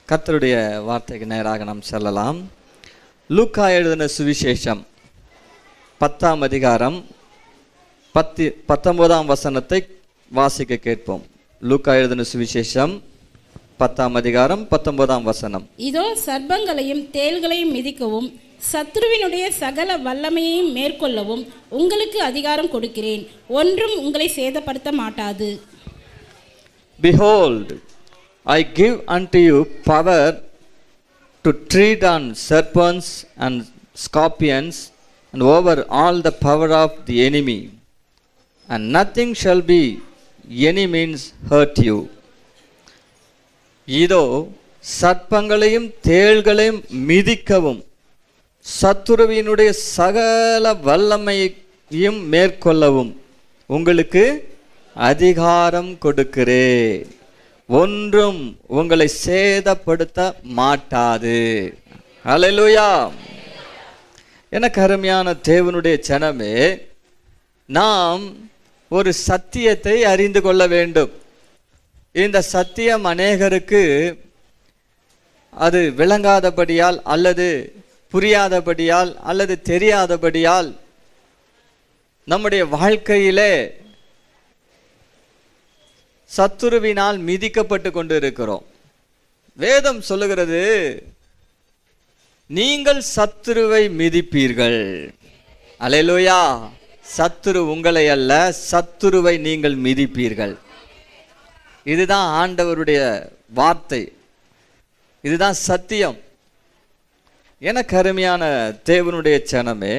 கர்த்தருடைய வார்த்தைக்கு நேராக நாம் செல்லலாம். லூக்கா எழுதின சுவிசேஷம் 10ஆம் அதிகாரம் 19ஆம் வசனத்தை வாசிக்க கேட்போம். லூக்கா எழுதின சுவிசேஷம் 10ஆம் அதிகாரம் 19ஆம் வசனம். இதோ சர்ப்பங்களையும் தேள்களையும் மிதிக்கவும் சத்துருவினுடைய சகல வல்லமையையும் மேற்கொள்ளவும் உங்களுக்கு அதிகாரம் கொடுக்கிறேன், ஒன்றும் உங்களை சேதப்படுத்த மாட்டாது. Behold, I give unto you power to tread on serpents and scorpions and over all the power of the enemy, and nothing shall be any means hurt you. இதோ சர்ப்பங்களையும் தேள்களையும் மிதிக்கவும் சத்துருவினுடைய சகல வல்லமையையும் மேற்கொள்ளவும் உங்களுக்கு அதிகாரம் கொடுக்கிறேன், ஒன்றும் உங்களை சேதப்படுத்த மாட்டாது. ஹல்லேலூயா. எனக்கு அருமையான தேவனுடைய ஜனமே, நாம் ஒரு சத்தியத்தை அறிந்து கொள்ள வேண்டும். இந்த சத்தியம் அநேகருக்கு அது விளங்காதபடியால் அல்லது புரியாதபடியால் அல்லது தெரியாதபடியால் நம்முடைய வாழ்க்கையிலே சத்துருவினால் மிதிக்கப்பட்டு கொண்டு இருக்கிறோம். வேதம் சொல்லுகிறது, நீங்கள் சத்துருவை மிதிப்பீர்கள். அல்லேலூயா. சத்துரு உங்களை அல்ல, சத்துருவை நீங்கள் மிதிப்பீர்கள். இதுதான் ஆண்டவருடைய வார்த்தை, இதுதான் சத்தியம். எனக்கு அருமையான தேவனுடைய ஜனமே,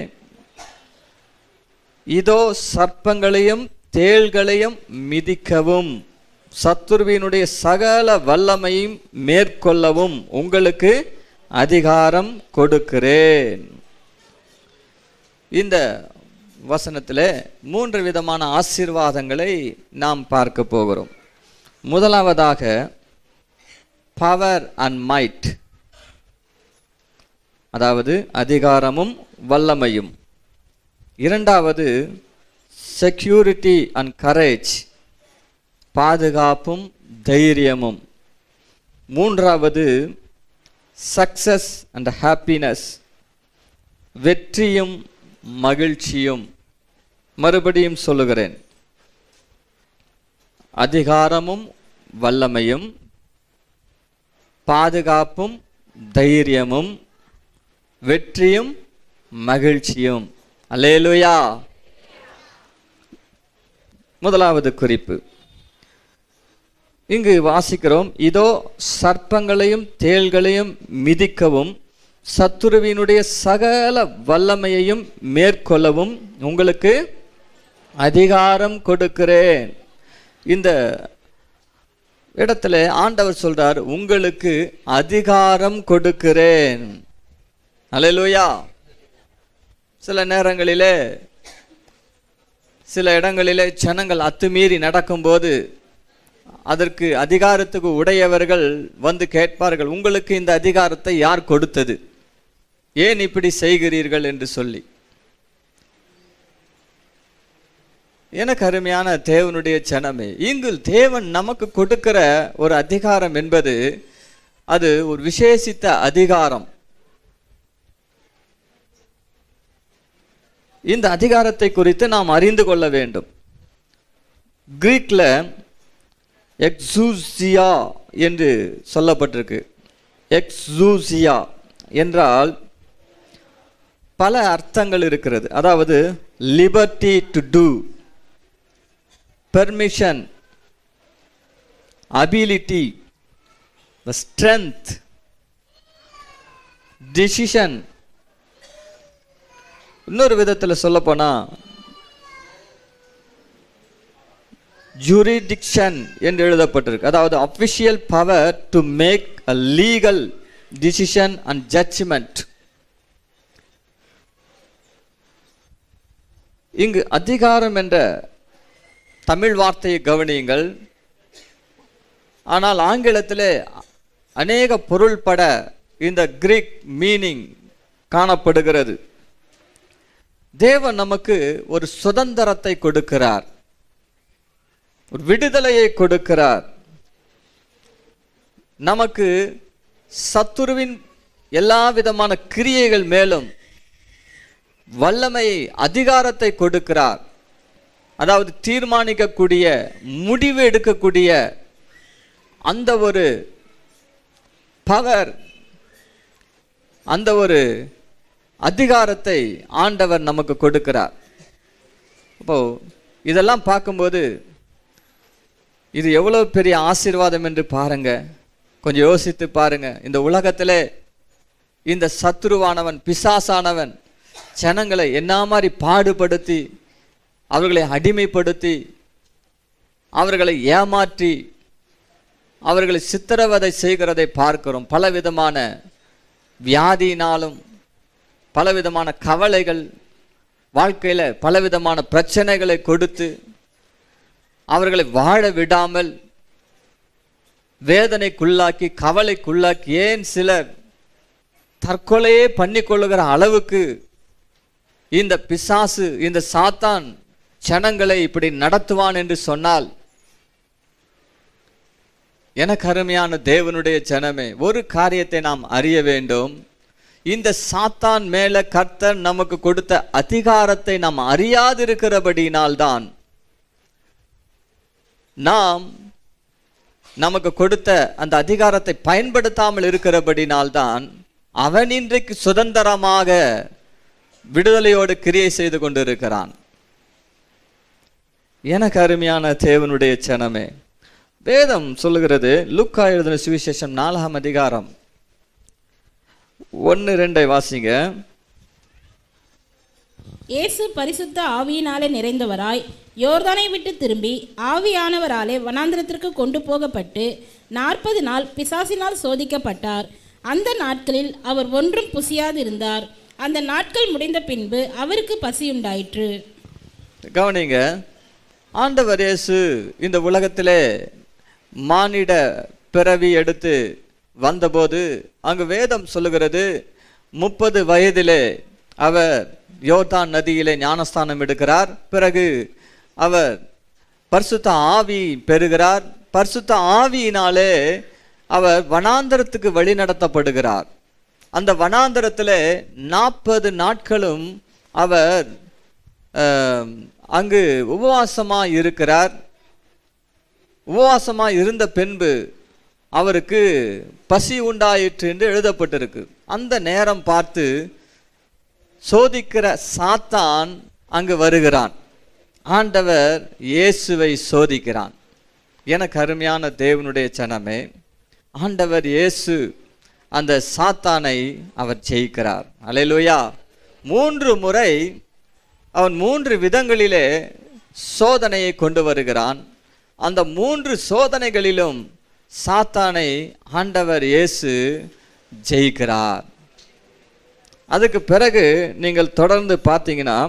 இதோ சர்ப்பங்களையும் தேள்களையும் மிதிக்கவும் சத்துருவினுடைய சகல வல்லமையும் மேற்கொள்ளவும் உங்களுக்கு அதிகாரம் கொடுக்கிறேன். இந்த வசனத்திலே 3 விதமான ஆசீர்வாதங்களை நாம் பார்க்க போகிறோம். முதலாவதாக பவர் அண்ட் மைட், அதாவது அதிகாரமும் வல்லமையும். இரண்டாவது செக்யூரிட்டி அண்ட் கரேஜ், பாதுகாப்பும் தைரியமும். மூன்றாவது சக்சஸ் அண்ட் ஹாப்பினஸ், வெற்றியும் மகிழ்ச்சியும். மறுபடியும் சொல்லுகிறேன், அதிகாரமும் வல்லமையும், பாதுகாப்பும் தைரியமும், வெற்றியும் மகிழ்ச்சியும். அல்லேலூயா. முதலாவது குறிப்பு இங்கு வாசிக்கிறோம், இதோ சர்ப்பங்களையும் தேள்களையும் மிதிக்கவும் சத்துருவினுடைய சகல வல்லமையையும் மேற்கொள்ளவும் உங்களுக்கு அதிகாரம் கொடுக்கிறேன். இந்த இடத்துல ஆண்டவர் சொல்றார், உங்களுக்கு அதிகாரம் கொடுக்கிறேன். அல்லேலூயா. சில நேரங்களிலே சில இடங்களிலே ஜனங்கள் அத்துமீறி நடக்கும்போது அதற்கு அதிகாரத்துக்கு உடையவர்கள் வந்து கேட்பார்கள், உங்களுக்கு இந்த அதிகாரத்தை யார் கொடுத்தது, ஏன் இப்படி செய்கிறீர்கள் என்று சொல்லி. எனக்கு அருமையான தேவனுடைய ஜனமே, இங்கு தேவன் நமக்கு கொடுக்கிற ஒரு அதிகாரம் என்பது அது ஒரு விசேஷித்த அதிகாரம். இந்த அதிகாரத்தை குறித்து நாம் அறிந்து கொள்ள வேண்டும். கிரீக்ல எக்ஸூசியா என்று சொல்லப்பட்டிருக்கு. எக்ஸூசியா என்றால் பல அர்த்தங்கள் இருக்கிறது. அதாவது liberty to do, permission, ability, strength, decision. இன்னொரு விதத்தில் சொல்ல போனா ஜூரிடிக்ஷன் என்று எழுதப்பட்டிருக்கு. அதாவது official power to make a legal decision and judgment. இங்கு அதிகாரம் என்ற தமிழ் வார்த்தையை கவனியுங்கள். ஆனால் ஆங்கிலத்திலே அநேக பொருள்பட இந்த கிரீக் மீனிங் காணப்படுகிறது. தேவன் நமக்கு ஒரு சுதந்திரத்தை கொடுக்கிறார், ஒரு விடுதலையை கொடுக்கிறார். நமக்கு சத்துருவின் எல்லா விதமான கிரியைகள் மேலும் வல்லமையை, அதிகாரத்தை கொடுக்கிறார். அதாவது தீர்மானிக்கக்கூடிய, முடிவு எடுக்கக்கூடிய அந்த ஒரு பவர், அந்த ஒரு அதிகாரத்தை ஆண்டவர் நமக்கு கொடுக்கிறார். இப்போ இதெல்லாம் பார்க்கும்போது இது எவ்வளவு பெரிய ஆசீர்வாதம் என்று பாருங்க. கொஞ்சம் யோசித்து பாருங்க. இந்த உலகத்திலே இந்த சத்துருவானவன், பிசாசானவன் ஜனங்களை என்ன மாதிரி பாடுபடுத்தி, அவர்களை அடிமைப்படுத்தி, அவர்களை ஏமாற்றி, அவர்களை சித்திரவதை செய்கிறதை பார்க்கிறோம். பலவிதமான வியாதியினாலும், பலவிதமான கவலைகள், வாழ்க்கையில் பலவிதமான பிரச்சனைகளை கொடுத்து அவர்களை வாழ விடாமல் வேதனைக்குள்ளாக்கி, கவலைக்குள்ளாக்கி, ஏன் சிலர் தற்கொலையே பண்ணிக்கொள்ளுகிற அளவுக்கு இந்த பிசாசு, இந்த சாத்தான் ஜனங்களை இப்படி நடத்துவான் என்று சொன்னால், எனக்கு அருமையான தேவனுடைய ஜனமே, ஒரு காரியத்தை நாம் அறிய வேண்டும். இந்த சாத்தான் மேல கர்த்தர் நமக்கு கொடுத்த அதிகாரத்தை நாம் அறியாதிருக்கிறபடியினால்தான், நாம் நமக்கு கொடுத்த அந்த அதிகாரத்தை பயன்படுத்தாமல் இருக்கிறபடினால்தான் அவன் இன்றைக்கு சுதந்திரமாக விடுதலையோடு கிரியை செய்து கொண்டிருக்கிறான். எனக்கு அருமையான தேவனுடைய ஜனமே, வேதம் சொல்லுகிறது, லூக்கா எழுதின சுவிசேஷம் 4ஆம் அதிகாரம் 1-2 வாசிங்க. இயேசு பரிசுத்த ஆவியினாலே நிறைந்தவராய் யோர்தானை விட்டு திரும்பி ஆவியானவராலே வனாந்திரத்திற்கு கொண்டு போகப்பட்டு 40 நாள் பிசாசினால் சோதிக்கப்பட்டார். அந்த நாட்களில் அவர் ஒன்றும் புசியாதிருந்தார். அந்த நாட்கள் முடிந்த பின்பு அவருக்கு பசியுண்டாயிற்று. கவனிங்க, ஆண்டவர் இயேசு இந்த உலகத்திலே மானிட பிறவி எடுத்து வந்தபோது, அங்கு வேதம் சொல்லுகிறது 30 வயதிலே அவர் யோர்தான் நதியிலே ஞானஸ்தானம் எடுக்கிறார். பிறகு அவர் பரிசுத்த ஆவி பெறுகிறார். பரிசுத்த ஆவியினாலே அவர் வனாந்தரத்துக்கு வழி நடத்தப்படுகிறார். அந்த வனாந்தரத்தில் 40 நாட்களும் அவர் அங்கு உபவாசமாக இருக்கிறார். உபவாசமாக இருந்த பின்பு அவருக்கு பசி உண்டாயிற்று என்று எழுதப்பட்டிருக்கு. அந்த நேரம் பார்த்து சோதிக்கிற சாத்தான் அங்கு வருகிறான். ஆண்டவர் இயேசுவை சோதிக்கிறான். எனக்கு அருமையான தேவனுடைய ஜனமே, ஆண்டவர் இயேசு அந்த சாத்தானை அவர் ஜெயிக்கிறார். அல்லேலூயா. 3 முறை அவன் 3 விதங்களிலே சோதனையை கொண்டு வருகிறான். அந்த 3 சோதனைகளிலும் சாத்தானை ஆண்டவர் இயேசு ஜெயிக்கிறார். அதுக்கு பிறகு நீங்கள் தொடர்ந்து பார்த்தீங்கன்னா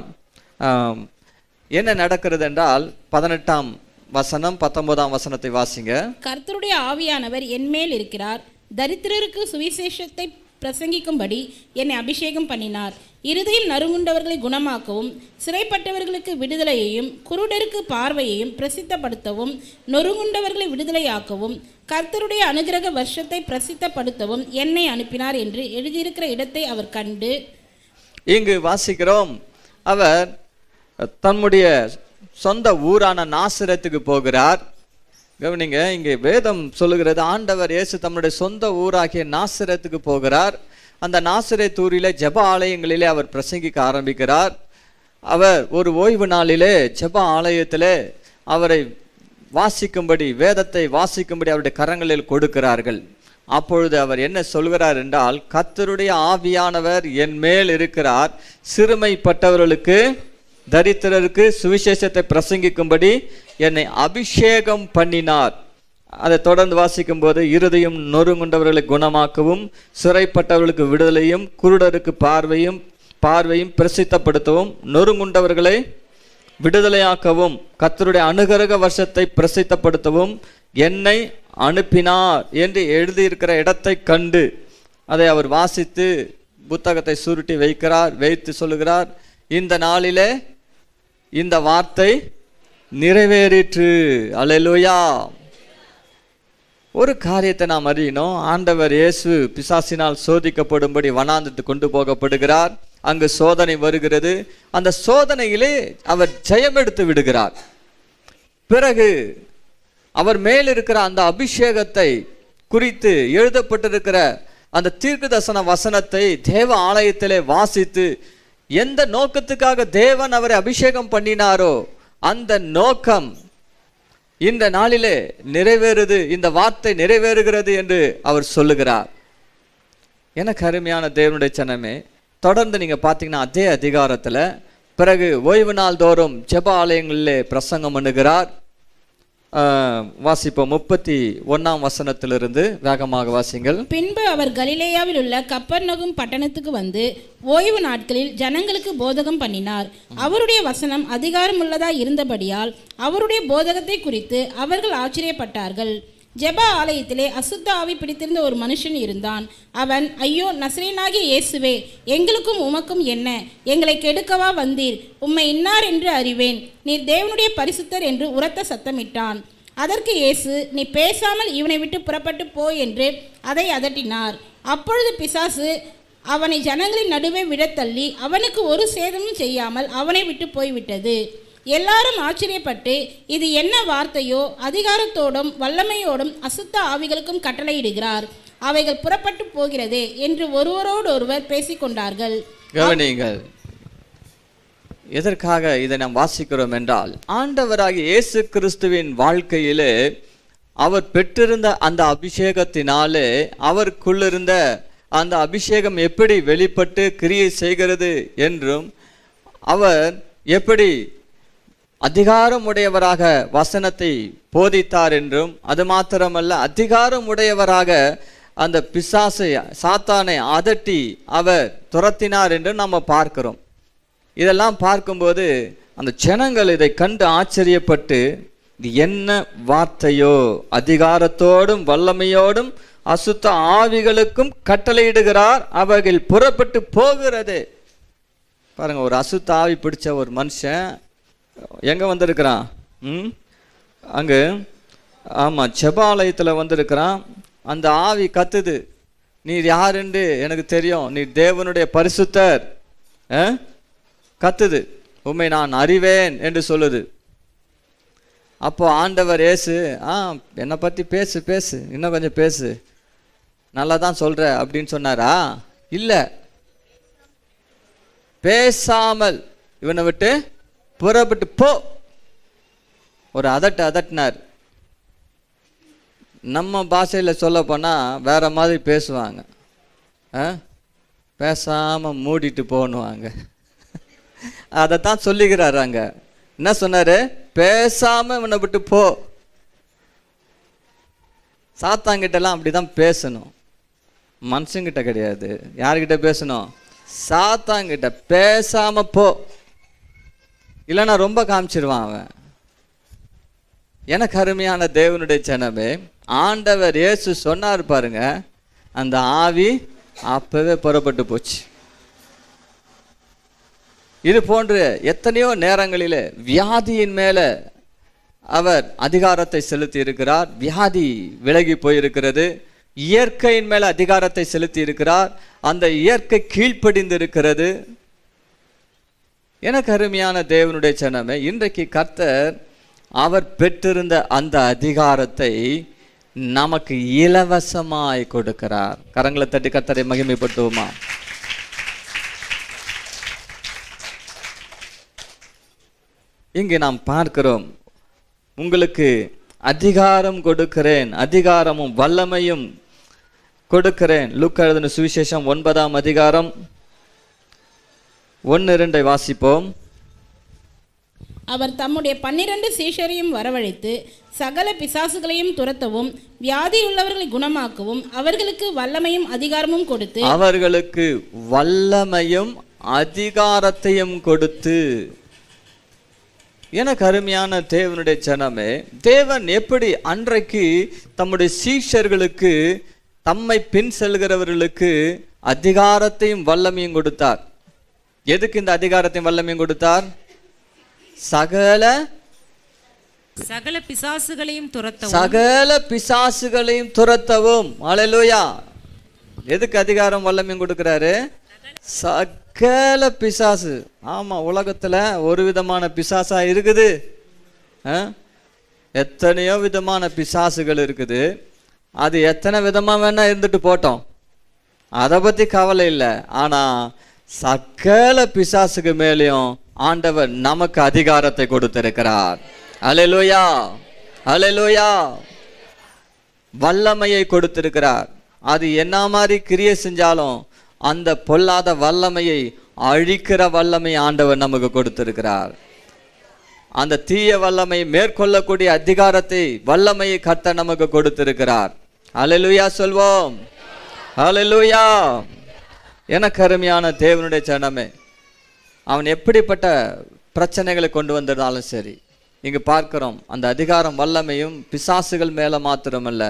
என்ன நடக்கிறது என்றால் 18ஆம் வசனம் 19ஆம் வசனத்தை வாசிங்க. கர்த்தருடைய ஆவியானவர் என்மேல் இருக்கிறார், தரித்திரருக்கு சுவிசேஷத்தை பிரசங்கிக்கும்படி என்னை அபிஷேகம் பண்ணினார். இருதயம் நறுங்குண்டவர்களை குணமாக்கவும், சிறைப்பட்டவர்களுக்கு விடுதலையையும், குருடருக்கு பார்வையையும் பிரசித்தப்படுத்தவும், நொறுங்குண்டவர்களை விடுதலையாக்கவும், கர்த்தருடைய அனுகிரக வருஷத்தை பிரசித்தப்படுத்தவும் என்னை அனுப்பினார் என்று எழுதியிருக்கிற இடத்தை அவர் கண்டு. இங்கு வாசிக்கிறோம், அவர் தன்னுடைய சொந்த ஊரான நாசரேத்துக்கு போகிறார். கவனிங்க, இங்கே வேதம் சொல்லுகிறது, ஆண்டவர் இயேசு தம்முடைய சொந்த ஊராகிய நாசரேத்துக்கு போகிறார். அந்த நாசரேத் ஊரிலே ஜெப ஆலயங்களிலே அவர் பிரசங்கிக்க ஆரம்பிக்கிறார். அவர் ஒரு ஓய்வு நாளிலே ஜெப ஆலயத்திலே அவரை வாசிக்கும்படி, வேதத்தை வாசிக்கும்படி அவருடைய கரங்களில் கொடுக்கிறார்கள். அப்பொழுது அவர் என்ன சொல்கிறார் என்றால், கர்த்தருடைய ஆவியானவர் என் மேல் இருக்கிறார், சிறுமைப்பட்டவர்களுக்கு, தரித்திரருக்கு சுவிசேஷத்தை பிரசங்கிக்கும்படி என்னை அபிஷேகம் பண்ணினார். அதை தொடர்ந்து வாசிக்கும் போது, இருதயம் நொறுங்குண்டவர்களை குணமாக்கவும், சிறைப்பட்டவர்களுக்கு விடுதலையும், குருடருக்கு பார்வையும் பிரசித்தப்படுத்தவும், நொறுங்குண்டவர்களை விடுதலையாக்கவும், கர்த்தருடைய அனுகிரக வருஷத்தை பிரசித்தப்படுத்தவும் என்னை அனுப்பினார் என்று எழுதியிருக்கிற இடத்தை கண்டு அதை அவர் வாசித்து புத்தகத்தை சுருட்டி வைத்து சொல்லுகிறார், இந்த நாளிலே இந்த வார்த்தை நிறைவேறிற்று. அல்லேலூயா. ஒரு காரியத்தை நாம் அறியணும். ஆண்டவர் இயேசு பிசாசினால் சோதிக்கப்படும்படி வனாந்தரத்துக்கு கொண்டு போகப்படுகிறார். அங்கு சோதனை வருகிறது. அந்த சோதனையிலே அவர் ஜெயம் எடுத்து விடுகிறார். பிறகு அவர் மேல் இருக்கிற அந்த அபிஷேகத்தை குறித்து எழுதப்பட்டிருக்கிற அந்த தீர்க்கதரிசன வசனத்தை தேவ ஆலயத்திலே வாசித்து எந்த நோக்கத்துக்காக தேவன் அவரை அபிஷேகம் பண்ணினாரோ அந்த நோக்கம் இந்த நாளிலே நிறைவேறுது, இந்த வார்த்தை நிறைவேறுகிறது என்று அவர் சொல்லுகிறார். எனக்கு அருமையான தேவனுடைய ஜனமே, தொடர்ந்து நீங்க பார்த்தீங்கன்னா அதே அதிகாரத்தில் பிறகு ஓய்வு நாள் தோறும் ஜெப ஆலயங்களிலே பிரசங்கம் பண்ணுகிறார். வாசிப்போம் 31ஆம் வசனத்திலிருந்து வேகமாக வாசிங்கள். பின்பு அவர் கலிலேயாவில் உள்ள கப்பர்நகும் பட்டணத்துக்கு வந்து ஓய்வு நாட்களில் ஜனங்களுக்கு போதகம் பண்ணினார். அவருடைய வசனம் அதிகாரம் உள்ளதாய் இருந்தபடியால் அவருடைய போதகத்தை குறித்து அவர்கள் ஆச்சரியப்பட்டார்கள். ஜெப ஆலயத்திலே அசுத்த ஆவி பிடித்திருந்த ஒரு மனுஷன் இருந்தான். அவன், ஐயோ, நசரேயனாகிய இயேசுவே, எங்களுக்கும் உமக்கும் என்ன? எங்களை கெடுக்கவா வந்தீர்? உம்மை இன்னார் என்று அறிவேன். நீர் தேவனுடைய பரிசுத்தர் என்று உரத்த சத்தமிட்டான். அதற்கு இயேசு, நீ பேசாமல் இவனை விட்டு புறப்பட்டு போ என்று அதை அதட்டினார். அப்பொழுது பிசாசு அவனை ஜனங்களின் நடுவே விடத்தள்ளி அவனுக்கு ஒரு சேதமும் செய்யாமல் அவனை விட்டு போய்விட்டது. எல்லாரும் ஆச்சரியப்பட்டு, இது என்ன வார்த்தையோ? அதிகாரத்தோடும் வல்லமையோடும் அசுத்த ஆவிகளுக்கும் கட்டளையிடுகிறார், அவைகள் புறப்பட்டு போகிறதே என்று ஒருவரோடு ஒருவர் பேசிக்கொண்டார்கள். கவனியுங்கள், எதற்காக இதை நாம் வாசிக்கிறோம் என்றால், ஆண்டவராகிய இயேசு கிறிஸ்துவின் வாழ்க்கையிலே அவர் பெற்றிருந்த அந்த அபிஷேகத்தினாலே அவருக்குள்ளிருந்த அந்த அபிஷேகம் எப்படி வெளிப்பட்டு கிரியை செய்கிறது என்றும், அவர் எப்படி அதிகாரமுடையவராக வசனத்தை போதித்தார் என்றும், அது மாத்திரமல்ல அதிகாரமுடையவராக அந்த பிசாசை சாத்தானை அதட்டி அவர் துரத்தினார் என்று நம்ம பார்க்கிறோம். இதெல்லாம் பார்க்கும்போது அந்த ஜனங்கள் இதை கண்டு ஆச்சரியப்பட்டு, இது என்ன வார்த்தையோ? அதிகாரத்தோடும் வல்லமையோடும் அசுத்த ஆவிகளுக்கும் கட்டளையிடுகிறார், அவைகள் புறப்பட்டு போகிறது. பாருங்க, ஒரு அசுத்த ஆவி பிடிச்ச ஒரு மனுஷன் எங்க வந்திருக்கிறான்? அங்கு ஆமாம் ஜெபாலயத்தில் வந்திருக்கிறான். அந்த ஆவி கத்துது, நீர் யாருன்னு எனக்கு தெரியும், நீர் தேவனுடைய பரிசுத்தர், கத்துது, உம்மை நான் அறிவேன் என்று சொல்லுது. அப்போ ஆண்டவர் இயேசு, என்னை பற்றி பேசு பேசு, இன்னும் கொஞ்சம் பேசு, நல்லா தான் சொல்ற அப்படின்னு சொன்னாரா? இல்லை, பேசாமல் இவனை விட்டு புறப்பட்டு போ, ஒரு அதட்டினார். நம்ம பாஷையில் சொல்ல போனால் வேற மாதிரி பேசுவாங்க, பேசாமல் மூடிட்டு போனுவாங்க. அதைத்தான் சொல்லிக்கிறாரு. அங்க என்ன சொன்னாரு? பேசாமல் இவனை விட்டு போ. சாத்தாங்கிட்டலாம் அப்படி தான் பேசணும், மனுஷங்கிட்ட கிடையாது. யார்கிட்ட பேசணும்? சாத்தாங்கிட்ட. பேசாமல் போ, இல்லைன்னா ரொம்ப காமிச்சிருவான் அவன். எனக்கு அருமையான தேவனுடைய ஜனமே, ஆண்டவர் இயேசு சொன்னார் பாருங்க, அந்த ஆவி அப்பவே புறப்பட்டு போச்சு. இது போன்று எத்தனையோ நேரங்களிலே வியாதியின் மேல அவர் அதிகாரத்தை செலுத்தி இருக்கிறார், வியாதி விலகி போயிருக்கிறது. இயற்கையின் மேல அதிகாரத்தை செலுத்தி இருக்கிறார், அந்த இயற்கை கீழ்ப்படிந்து இருக்கிறது. எனக்கு அருமையான தேவனுடைய ஜனமே, இன்றைக்கு கர்த்தர் அவர் பெற்றிருந்த அந்த அதிகாரத்தை நமக்கு இலவசமாய் கொடுக்கிறார். கரங்களை தட்டி கர்த்தரை மகிமைப்படுத்துவோமா? இங்கு நாம் பார்க்கிறோம், உங்களுக்கு அதிகாரம் கொடுக்கிறேன், அதிகாரமும் வல்லமையும் கொடுக்கிறேன். லூக்கா எழுதின சுவிசேஷம் 9ஆம் அதிகாரம் 1-2 வாசிப்போம். அவர் தம்முடைய 12 சீஷரையும் வரவழைத்து சகல பிசாசுகளையும் துரத்தவும் வியாதியுள்ளவர்களை குணமாக்கவும் அவர்களுக்கு வல்லமையும் அதிகாரமும் கொடுத்து, அவர்களுக்கு வல்லமையும் அதிகாரத்தையும் கொடுத்து. எனக்கு அருமையான தேவனுடைய ஜனமே, தேவன் எப்படி அன்றைக்கு தம்முடைய சீஷர்களுக்கு, தம்மை பின் செல்கிறவர்களுக்கு அதிகாரத்தையும் வல்லமையும் கொடுத்தார். எதுக்கு இந்த அதிகாரத்தையும் வல்லமையும் கொடுத்தார்? சகல சகல பிசாசுகளையும் துரத்தவும். சகல பிசாசுகளையும் துரத்தவும். அல்லேலூயா. எதுக்கு அதிகாரம் வல்லமையும் கொடுக்கிறாரு? சகல பிசாசு. ஆமா, உலகத்துல ஒரு விதமான பிசாசா இருக்குது? எத்தனையோ விதமான பிசாசுகள் இருக்குது. அது எத்தனை விதமா வேணா இருந்துட்டு போட்டோம், அதை பத்தி கவலை இல்லை. ஆனா சகல பிசாசுக்கு மேலேயும் ஆண்டவர் நமக்கு அதிகாரத்தை கொடுத்திருக்கிறார். அல்லேலூயா, அல்லேலூயா. வல்லமையை கொடுத்திருக்கிறார். அது என்ன மாதிரி கிரியை செஞ்சாலும் அந்த பொல்லாத வல்லமையை அழிக்கிற வல்லமை ஆண்டவர் நமக்கு கொடுத்திருக்கிறார். அந்த தீய வல்லமை மேற்கொள்ளக்கூடிய அதிகாரத்தை, வல்லமையை கர்த்தர் நமக்கு கொடுத்திருக்கிறார். அல்லேலூயா சொல்வோம். அல்லேலூயா. எனக்கு அருமையான தேவனுடைய ஜனமே, அவன் எப்படிப்பட்ட பிரச்சனைகளை கொண்டு வந்திருந்தாலும் சரி, இங்கு பார்க்கிறோம் அந்த அதிகாரம் வல்லமையும் பிசாசுகள் மேலே மாத்திரமல்ல,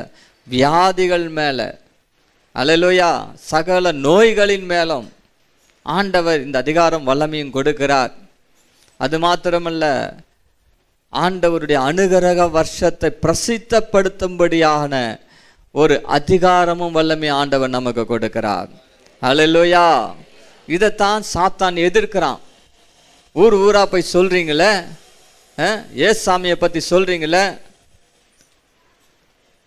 வியாதிகள் மேலே, அல்லேலூயா, சகல நோய்களின் மேலும் ஆண்டவர் இந்த அதிகாரம் வல்லமையும் கொடுக்கிறார். அது மாத்திரமல்ல, ஆண்டவருடைய அனுகிரக வருஷத்தை பிரசித்தப்படுத்தும்படியான ஒரு அதிகாரமும் வல்லமை ஆண்டவர் நமக்கு கொடுக்கிறார். அல்லேலூயா. இதைத்தான் சாத்தான் எதிர்க்கிறான். ஊர் ஊரா போய் சொல்றீங்களே, ஏசாமியை பத்தி சொல்றீங்களே,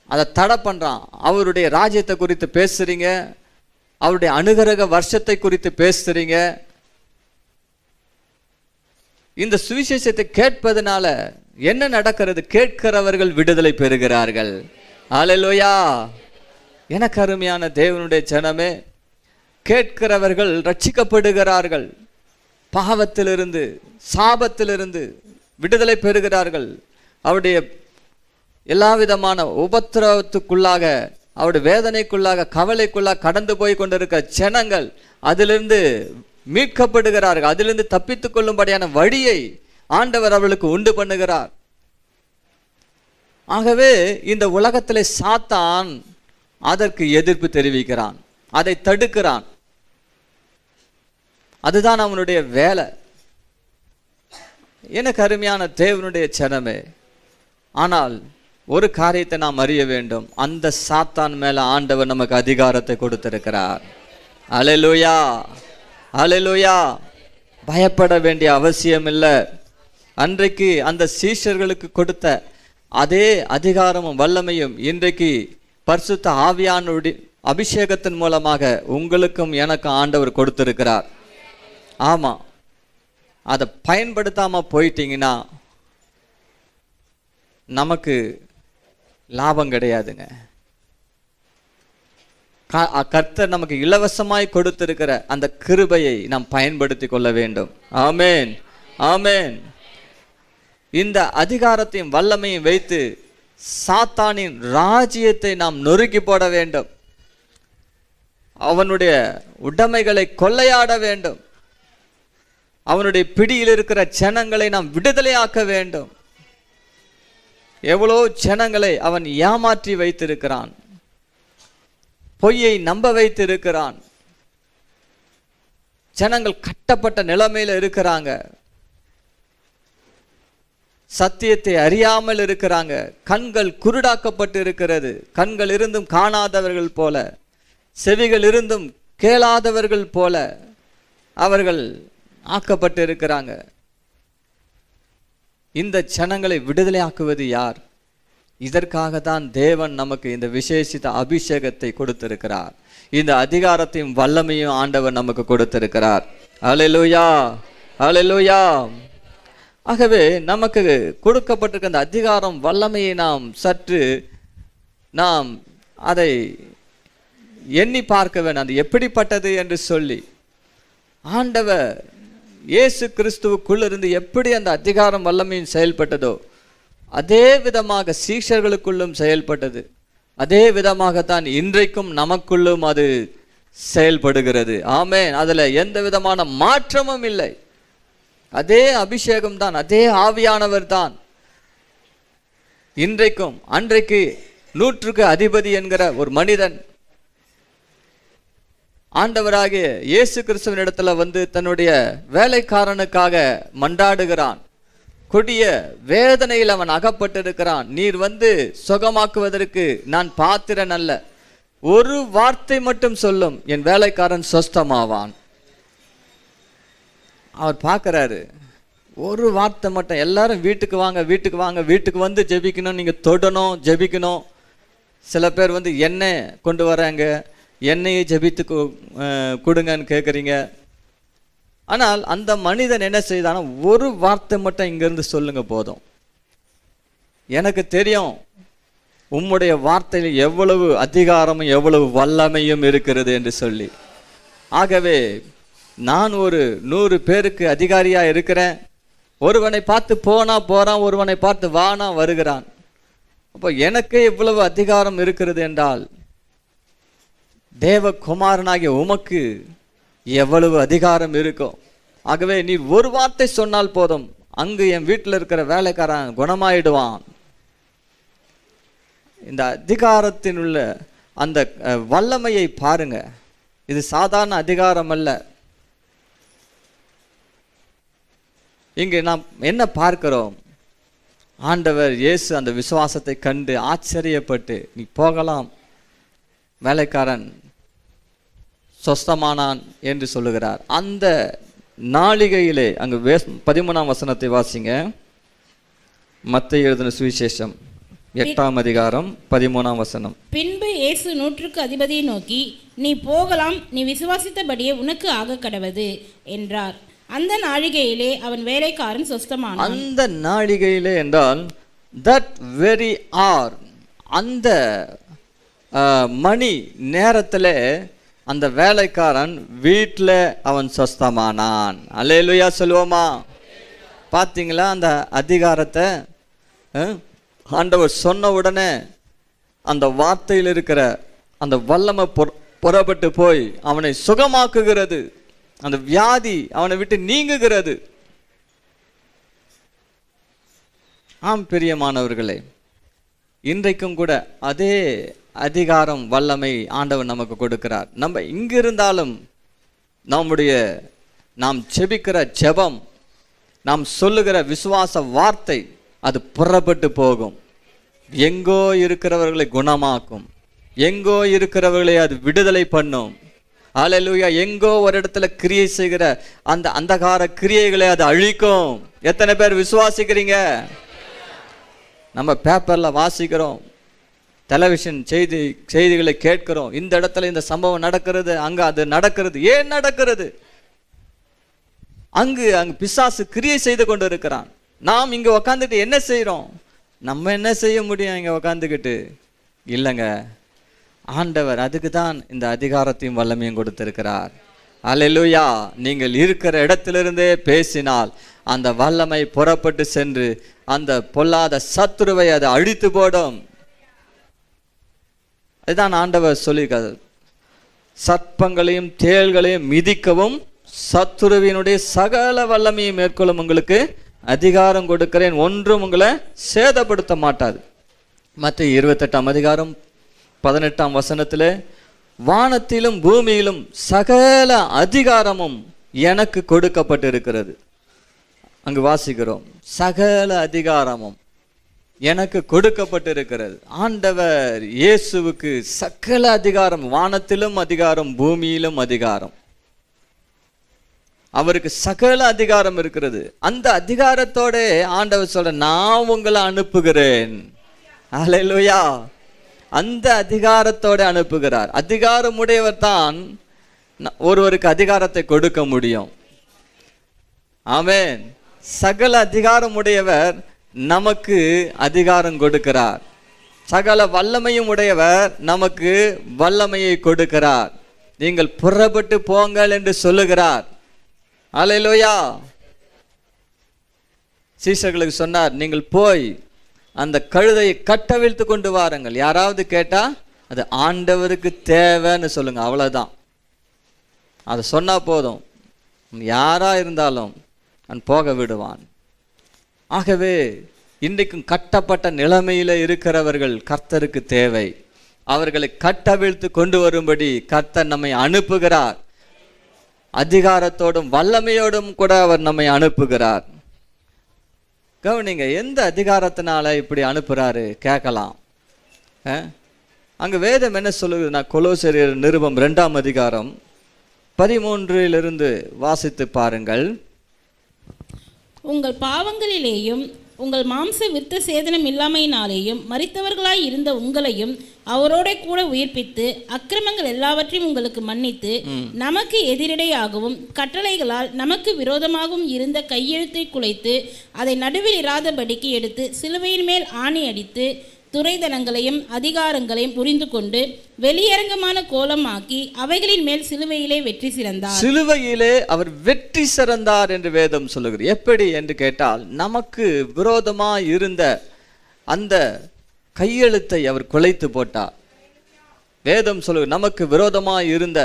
அதை தடை பண்றான். அவருடைய ராஜ்யத்தை குறித்து பேசுறீங்க, அவருடைய அனுகிரக வருஷத்தை குறித்து பேசுறீங்க. இந்த சுவிசேஷத்தை கேட்பதனால என்ன நடக்கிறது? கேட்கிறவர்கள் விடுதலை பெறுகிறார்கள். அல்லேலூயா. எனக்கு அருமையான தேவனுடைய ஜனமே, கேட்கிறவர்கள் ரட்சிக்கப்படுகிறார்கள். பாவத்திலிருந்து, சாபத்திலிருந்து விடுதலை பெறுகிறார்கள். அவருடைய எல்லா விதமான உபத்திரவத்துக்குள்ளாக, அவருடைய வேதனைக்குள்ளாக, கவலைக்குள்ளாக கடந்து போய் கொண்டிருக்க ஜனங்கள் அதிலிருந்து மீட்கப்படுகிறார்கள். அதிலிருந்து தப்பித்துக் கொள்ளும்படியான வழியை ஆண்டவர் அவர்களுக்கு உண்டு பண்ணுகிறார். ஆகவே இந்த உலகத்திலே சாத்தான் அதற்கு எதிர்ப்பு தெரிவிக்கிறான், அதை தடுக்கிறான். அதுதான் அவனுடைய வேலை. எனக்கு அருமையான தேவனுடைய ஜனமே, ஆனால் ஒரு காரியத்தை நாம் அறிய வேண்டும். அந்த சாத்தான் மேல ஆண்டவர் நமக்கு அதிகாரத்தை கொடுத்திருக்கிறார். அல்லேலூயா, அல்லேலூயா. பயப்பட வேண்டிய அவசியம் இல்லை. அன்றைக்கு அந்த சீஷர்களுக்கு கொடுத்த அதே அதிகாரமும் வல்லமையும் இன்றைக்கு பரிசுத்த ஆவியானுடைய அபிஷேகத்தின் மூலமாக உங்களுக்கும் எனக்கும் ஆண்டவர் கொடுத்திருக்கிறார். ஆமா, அதை பயன்படுத்தாம போயிட்டீங்கன்னா நமக்கு லாபம் கிடையாதுங்க. கர்த்தர் நமக்கு இலவசமாய் கொடுத்திருக்கிற அந்த கிருபையை நாம் பயன்படுத்தி கொள்ள வேண்டும். ஆமேன், ஆமேன். இந்த அதிகாரத்தையும் வல்லமையும் வைத்து சாத்தானின் ராஜ்யத்தை நாம் நொறுக்கி போட வேண்டும். அவனுடைய உடைமைகளை கொள்ளையாட வேண்டும். அவனுடைய பிடியில் இருக்கிற ஜனங்களை நாம் விடுதலையாக்க வேண்டும். எவ்வளோ ஜனங்களை அவன் ஏமாற்றி வைத்திருக்கிறான், பொய்யை நம்ப வைத்திருக்கிறான். ஜனங்கள் கட்டப்பட்ட நிலைமையில இருக்கிறாங்க, சத்தியத்தை அறியாமல் இருக்கிறாங்க. கண்கள் குருடாக்கப்பட்டு இருக்கிறது. கண்கள் இருந்தும் காணாதவர்கள் போல, செவிகள் இருந்தும் கேளாதவர்கள் போல அவர்கள் ஆக்கப்பட்டு இருக்கிறாங்க. இந்த ஜனங்களை விடுதலை ஆக்குவது யார்? இதற்காக தான் தேவன் நமக்கு இந்த விசேஷித்த அபிஷேகத்தை கொடுத்திருக்கிறார். இந்த அதிகாரத்தையும் வல்லமையும் ஆண்டவர் நமக்கு கொடுத்திருக்கிறார். அல்லேலூயா, அல்லேலூயா. ஆகவே நமக்கு கொடுக்கப்பட்டிருக்க அந்த அதிகாரம் வல்லமையை நாம் சற்று அதை எண்ணி பார்க்க வேண்டும். அது எப்படிப்பட்டது என்று சொல்லி, ஆண்டவர் இயேசு கிறிஸ்துவுக்குள்ளிருந்து எப்படி அந்த அதிகாரம் வல்லமையும் செயல்பட்டதோ அதே விதமாக சீஷர்களுக்குள்ளும் செயல்பட்டது. அதே விதமாகத்தான் இன்றைக்கும் நமக்குள்ளும் அது செயல்படுகிறது. ஆமென். அதில் எந்த விதமான மாற்றமும் இல்லை. அதே அபிஷேகம் தான், அதே ஆவியானவர் தான் இன்றைக்கும். அன்றைக்கு 100க்கு அதிபதி என்கிற ஒரு மனிதன் ஆண்டவராகிய இயேசு கிறிஸ்துவின் இடத்துல வந்து தன்னுடைய வேலைக்காரனுக்காக மன்றாடுகிறான். கொடிய வேதனையில் அவன் அகப்பட்டிருக்கிறான். நீர் வந்து சுகமாக்குவதற்கு நான் பாத்திரன் அல்ல. ஒரு வார்த்தை மட்டும் சொல்லும், என் வேலைக்காரன் சொஸ்தமாவான். அவர் பார்க்குறாரு, ஒரு வார்த்தை மட்டும், எல்லாரும் வீட்டுக்கு வாங்க வீட்டுக்கு வாங்க, வீட்டுக்கு வந்து ஜெபிக்கணும், நீங்கள் தொடணும் ஜெபிக்கணும். சில பேர் வந்து எண்ணெய் கொண்டு வராங்க, எண்ணெயை ஜெபித்து கொடுங்கன்னு கேட்குறீங்க. ஆனால் அந்த மனிதன் என்ன செய்தானா, ஒரு வார்த்தை மட்டும் இங்கேருந்து சொல்லுங்க போதும், எனக்கு தெரியும் உம்முடைய வார்த்தையில் எவ்வளவு அதிகாரமும் எவ்வளவு வல்லமையும் இருக்கிறது என்று சொல்லி. ஆகவே நான் ஒரு 100 பேருக்கு அதிகாரியாக இருக்கிறேன். ஒருவனை பார்த்து போனா போகிறான், ஒருவனை பார்த்து வானா வருகிறான். அப்போ எனக்கே இவ்வளவு அதிகாரம் இருக்கிறது என்றால் தேவகுமாரனாகிய உமக்கு எவ்வளவு அதிகாரம் இருக்கும். ஆகவே நீ ஒரு வார்த்தை சொன்னால் போதும், அங்கு என் வீட்டில் இருக்கிற வேலைக்காரன் குணமாயிடுவான். இந்த அதிகாரத்தின் உள்ள அந்த வல்லமையை பாருங்க. இது சாதாரண அதிகாரம் அல்ல. இங்கு நாம் என்ன பார்க்கிறோம், ஆண்டவர் இயேசு அந்த விசுவாசத்தை கண்டு ஆச்சரியப்பட்டு நீ போகலாம், வேலைக்காரன் சொஸ்தமானான் என்று சொல்லுகிறார். அந்த நாளிகையிலே அங்கு 13ஆம் வசனத்தை வாசிங்க. மத்தேயு எழுதின சுவிசேஷம் 8ஆம் அதிகாரம் 13ஆம் வசனம். பின்பு இயேசு 100க்கு அதிபதியை நோக்கி, நீ போகலாம், நீ விசுவாசித்தபடியே உனக்கு ஆக கடவது என்றார். அந்த நாழிகையிலே அவன் வேலைக்காரன் சொஸ்தமானான். அந்த நாழிகையிலே என்றால் தட் வெரி hour, அந்த மணி நேரத்தில் அந்த வேலைக்காரன் வீட்டில் அவன் சொஸ்தமானான். அல்லேலூயா சொல்லுவோமா? பார்த்தீங்களா அந்த அதிகாரத்தை? ஆண்டவர் சொன்ன உடனே அந்த வார்த்தையில் இருக்கிற அந்த வல்லமை புறப்பட்டு போய் அவனை சுகமாக்குகிறது. அந்த வியாதி அவனை விட்டு நீங்குகிறது. ஆம் பிரியமானவர்களே, இன்றைக்கும் கூட அதே அதிகாரம் வல்லமை ஆண்டவர் நமக்கு கொடுக்கிறார். நம்ம இங்கிருந்தாலும் நாம் செபிக்கிற ஜெபம், நாம் சொல்லுகிற விசுவாச வார்த்தை அது புறப்பட்டு போகும். எங்கோ இருக்கிறவர்களை குணமாக்கும், எங்கோ இருக்கிறவர்களை அது விடுதலை பண்ணும். அல்லேலூயா. எங்கோ ஒரு இடத்துல கிரியை செய்கிற அந்த அந்தகார கிரியைகளை அது அழிக்கும். எத்தனை பேர் விசுவாசிக்கிறீங்க? நம்ம பேப்பரில் வாசிக்கிறோம், டெலிவிஷன் செய்திகளை கேட்கிறோம், இந்த இடத்துல இந்த சம்பவம் நடக்கிறது, அங்கே அது நடக்கிறது. ஏன் நடக்கிறது? அங்கு பிசாசு கிரியை செய்து கொண்டு இருக்கிறான். நாம் இங்கே உக்காந்துட்டு என்ன செய்கிறோம்? நம்ம என்ன செய்ய முடியும் இங்கே உக்காந்துக்கிட்டு? இல்லைங்க, ஆண்டவர் அதுக்கு தான் இந்த அதிகாரத்தையும் வல்லமையும் கொடுத்திருக்கிறார். அல்லேலூயா. நீங்கள் இருக்கிற இடத்திலிருந்தே பேசினால் அந்த வல்லமை புறப்பட்டு சென்று அந்த பொல்லாத சத்துருவை அதை அழித்து போடும். இதுதான் ஆண்டவர் சொல்லியிருக்கார். சர்ப்பங்களையும் தேள்களையும் மிதிக்கவும் சத்துருவினுடைய சகல வல்லமையை மேற்கொள்ளும் உங்களுக்கு அதிகாரம் கொடுக்கிறேன், ஒன்றும் உங்களை சேதப்படுத்த மாட்டாது. மத்தேயு 28ஆம் அதிகாரம் 18ஆம் வசனத்தில், வானத்திலும் பூமியிலும் சகல அதிகாரமும் எனக்கு கொடுக்கப்பட்டிருக்கிறது. அங்கு வாசிக்கிறோம், சகல அதிகாரமும் எனக்கு கொடுக்கப்பட்டிருக்கிறது. ஆண்டவர் இயேசுவுக்கு சகல அதிகாரம், வானத்திலும் அதிகாரம், பூமியிலும் அதிகாரம். அவருக்கு சகல அதிகாரம் இருக்கிறது. அந்த அதிகாரத்தோட ஆண்டவர் சொல்ற, நான் உங்களை அனுப்புகிறேன். அல்லேலூயா. அந்த அதிகாரத்தோட அனுப்புகிறார். அதிகாரமுடையவர் தான் ஒருவருக்கு அதிகாரத்தை கொடுக்க முடியும். ஆமென். சகல அதிகாரமுடையவர் நமக்கு அதிகாரம் கொடுக்கிறார். சகல வல்லமையும் உடையவர் நமக்கு வல்லமையை கொடுக்கிறார். நீங்கள் புறப்பட்டு போங்கள் என்று சொல்லுகிறார். அல்லேலூயா. சீஷர்களுக்கு சொன்னார், நீங்கள் போய் அந்த கழுதையை கட்டவிழ்த்து கொண்டு வாருங்கள். யாராவது கேட்டா அது ஆண்டவருக்கு தேவைன்னு சொல்லுங்க, அவ்வளவுதான். அதை சொன்னா போதும், யாரா இருந்தாலும் அவன் போக விடுவான். ஆகவே இன்றைக்கும் கட்டப்பட்ட நிலைமையில இருக்கிறவர்கள் கர்த்தருக்கு தேவை. அவர்களை கட்டவிழ்த்து கொண்டு வரும்படி கர்த்தர் நம்மை அனுப்புகிறார். அதிகாரத்தோடும் வல்லமையோடும் கூட அவர் நம்மை அனுப்புகிறார். கவனிங்க, எந்த அதிகாரத்தினால இப்படி அனுப்புறாரு கேட்கலாம். அங்க வேதம் என்ன சொல்லுதுன்னா, கொலோசையர் நிருபம் 2ஆம் அதிகாரம் 13 வாசித்து பாருங்கள். உங்கள் பாவங்களிலேயும் உங்கள் மாம்ச விருத்த சேதனம் இல்லாமையினாலேயும் மரித்தவர்களாய் இருந்த உங்களையும் அவரோட கூட உயிர்ப்பித்து அக்கிரமங்கள் எல்லாவற்றையும் உங்களுக்கு மன்னித்து நமக்கு எதிரிடையாகவும் கட்டளைகளால் நமக்கு விரோதமாகவும் இருந்த கையெழுத்தை குலைத்து அதை நடுவில் இராதபடிக்கு எடுத்து சிலுவையின் மேல் ஆணி அடித்து துரைதனங்களையும் அதிகாரங்களையும் புரிந்து கொண்டு வெளியரங்கமான கோலமாக்கி அவைகளின் மேல் சிலுவையிலே வெற்றி சிறந்தார். சிலுவையிலே அவர் வெற்றி சிறந்தார் என்று வேதம் சொல்லுகிறது. எப்படி என்று கேட்டால், நமக்கு விரோதமா இருந்த அந்த கையெழுத்தை அவர் குலைத்து போட்டார். வேதம் சொல்லுகிறது, நமக்கு விரோதமா இருந்த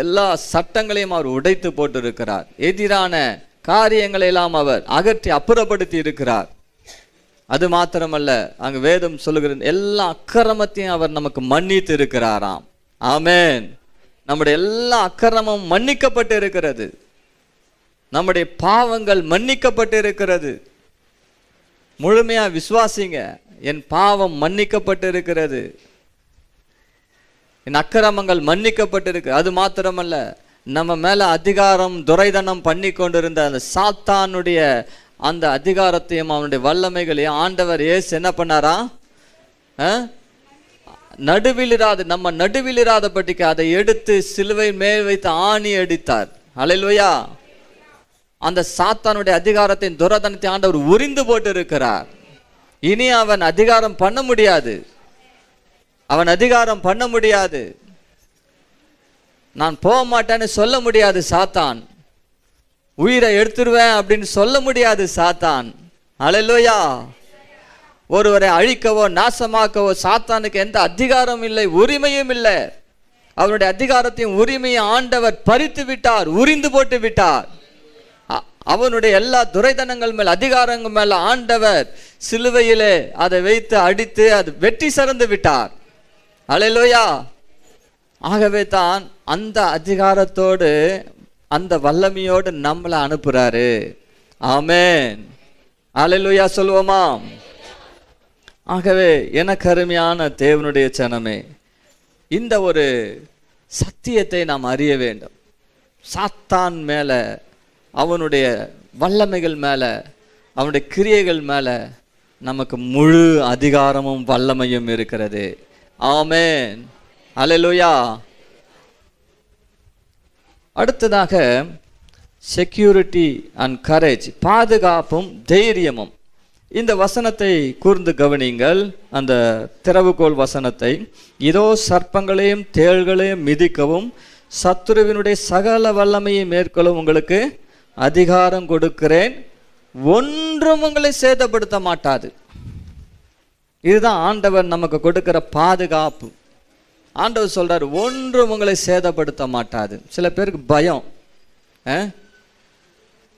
எல்லா சட்டங்களையும் அவர் உடைத்து போட்டு இருக்கிறார். எதிரான காரியங்களை எல்லாம் அவர் அகற்றி அப்புறப்படுத்தி இருக்கிறார். அது மாத்திரமல்ல, அங்கு வேதம் சொல்லுகிற எல்லா அக்கிரமத்தையும் அவர் நமக்கு மன்னித்து இருக்கிறாராம். ஆமென். நம்முடைய எல்லா அக்கிரமும் மன்னிக்கப்பட்டு இருக்கிறது. நம்முடைய பாவங்கள் மன்னிக்கப்பட்டு இருக்கிறது. முழுமையா விசுவாசிங்க, என் பாவம் மன்னிக்கப்பட்டு இருக்கிறது, என் அக்கிரமங்கள் மன்னிக்கப்பட்டு இருக்கு. அது மாத்திரமல்ல, நம்ம மேல அதிகாரம் துரைதனம் பண்ணி கொண்டிருந்த அந்த சாத்தானுடைய அந்த அதிகாரத்தையும் அவனுடைய வல்லமைகளையும் ஆண்டவர் இயேசு என்ன பண்ணாரா? நம்ம நடுவில் இராதபடிக்கு அதை எடுத்து சிலுவை மேல் வைத்து ஆணி அடித்தார். அல்லேலூயா. அந்த சாத்தானுடைய அதிகாரத்தின் துரதனத்தை ஆண்டவர் உரிந்து போட்டு இருக்கிறார். இனி அவன் அதிகாரம் பண்ண முடியாது. நான் போக மாட்டேன்னு சொல்ல முடியாது சாத்தான். உயிரை எடுத்துருவேன் அப்படின்னு சொல்ல முடியாது சாத்தான். அல்லேலூயா. ஒருவரை அழிக்கவோ நாசமாக்கவோ சாத்தானுக்கு எந்த அதிகாரம் இல்லை, உரிமையும் இல்லை. அவனுடைய அதிகாரத்தையும் உரிமையை ஆண்டவர் பறித்து விட்டார், உரிந்து போட்டு விட்டார். அவனுடைய எல்லா துரைதனங்கள் மேல் அதிகாரங்கள் மேல ஆண்டவர் சிலுவையிலே அதை வைத்து அடித்து அது வெற்றி சிறந்து விட்டார். அல்லேலூயா. ஆகவே தான் அந்த அதிகாரத்தோடு அந்த வல்லமையோடு நம்மளை அனுப்புறாரு. ஆமென். அல்லேலூயா சொல்லுவோமா? ஆகவே எனக்கு அருமையான தேவனுடைய ஜனமே, இந்த ஒரு சத்தியத்தை நாம் அறிய வேண்டும். சாத்தான் மேல, அவனுடைய வல்லமைகள் மேல, அவனுடைய கிரியைகள் மேல நமக்கு முழு அதிகாரமும் வல்லமையும் இருக்கிறது. ஆமென். அல்லேலூயா. அடுத்ததாக செக்யூரிட்டி அண்ட் கரேஜ், பாதுகாப்பும் தைரியமும். இந்த வசனத்தை கூர்ந்து கவனிங்கள். அந்த திறவுகோல் வசனத்தை, இதோ சர்ப்பங்களையும் தேள்களையும் மிதிக்கவும் சத்துருவினுடைய சகல வல்லமையை மேற்கொள்ளவும் உங்களுக்கு அதிகாரம் கொடுக்கிறேன், ஒன்றும் உங்களை சேதப்படுத்த மாட்டாது. இதுதான் ஆண்டவர் நமக்கு கொடுக்கிற பாதுகாப்பு. ஆண்டவர் சொல்றாரு, ஒன்றும் உங்களை சேதப்படுத்த மாட்டாது. சில பேருக்கு பயம்,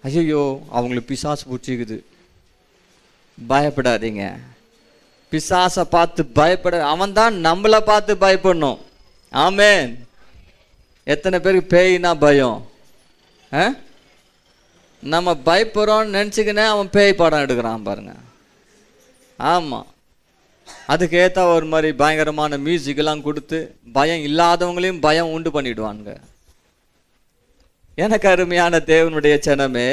ஐயோ அவங்களுக்கு பிசாசு பிடிச்சிக்குது. பயப்படாதீங்க. பிசாசை பார்த்து பயப்பட, அவன் தான் நம்மளை பார்த்து பயப்படணும். ஆமென். எத்தனை பேருக்கு பேய்னா பயம்? நம்ம பயப்படுறோம்னு நினச்சிக்கினே அவன் பேய் படம் எடுக்கிறான் பாருங்க. ஆமாம், அதுக்கேற்ற ஒரு மாதிரி பயங்கரமான மியூசிக்கெல்லாம் கொடுத்து பயம் இல்லாதவங்களையும் பயம் உண்டு பண்ணிடுவாங்க. எனக்கு அருமையான தேவனுடைய ஜனமே,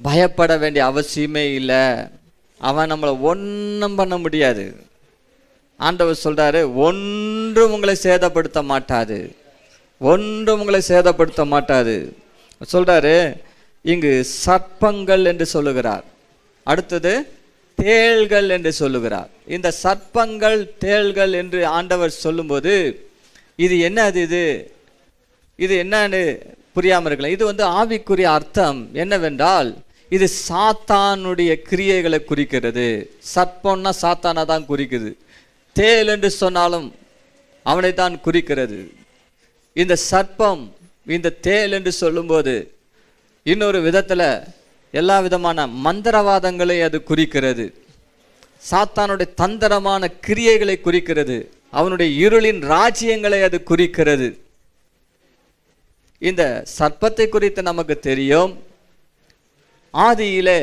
பயப்பட வேண்டிய அவசியமே இல்லை. அவன் நம்மளை ஒன்றும் பண்ண முடியாது. ஆண்டவர் சொல்றாரு, ஒன்றும் உங்களை சேதப்படுத்த மாட்டாது, ஒன்றும் உங்களை சேதப்படுத்த மாட்டாது சொல்றாரு. இங்கு சர்ப்பங்கள் என்று சொல்லுகிறார், அடுத்தது தேள்கள் என்று சொல்லுகிறார். இந்த சர்ப்பங்கள் தேள்கள் என்று ஆண்டவர் சொல்லும்போது இது என்னது, இது என்னன்னு புரியாமல் இருக்கலாம். இது ஆவிக்குரிய அர்த்தம் என்னவென்றால், இது சாத்தானுடைய கிரியைகளை குறிக்கிறது. சர்ப்பம்னா சாத்தானை தான் குறிக்குது. தேள் என்று சொன்னாலும் அவனை தான் குறிக்கிறது. இந்த சர்ப்பம், இந்த தேள் என்று சொல்லும்போது இன்னொரு விதத்தில் எல்லா விதமான மந்திரவாதங்களை அது குறிக்கிறது. சாத்தானுடைய தந்திரமான கிரியைகளை குறிக்கிறது. அவனுடைய இருளின் ராஜ்யங்களை அது குறிக்கிறது. இந்த சர்ப்பத்தை குறித்து நமக்கு தெரியும். ஆதியிலே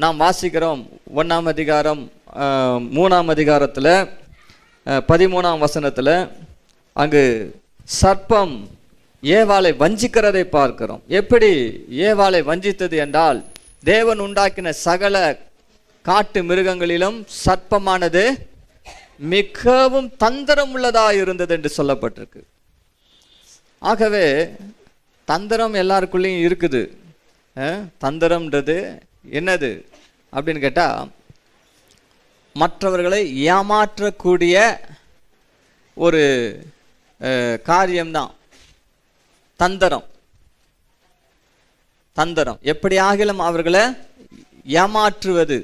நாம் வாசிக்கிறோம் 1ஆம் அதிகாரம் 3ஆம் அதிகாரத்தில் 13ஆம் வசனத்தில் அங்கு சர்ப்பம் ஏவாளை வஞ்சிக்கிறதை பார்க்கிறோம். எப்படி ஏவாளை வஞ்சித்தது என்றால், தேவன் உண்டாக்கின சகல காட்டு மிருகங்களிலும் சர்ப்பமானது மிகவும் தந்திரம் உள்ளதாக இருந்தது என்று சொல்லப்பட்டிருக்கு. ஆகவே தந்திரம் எல்லாருக்குள்ளேயும் இருக்குது. தந்திரம்ன்றது என்னது அப்படின்னு கேட்டால், மற்றவர்களை ஏமாற்றக்கூடிய ஒரு காரியம்தான் தந்திரம். தந்திரம் எப்படியாகிலும் அவர்களை ஏமாற்றுவது.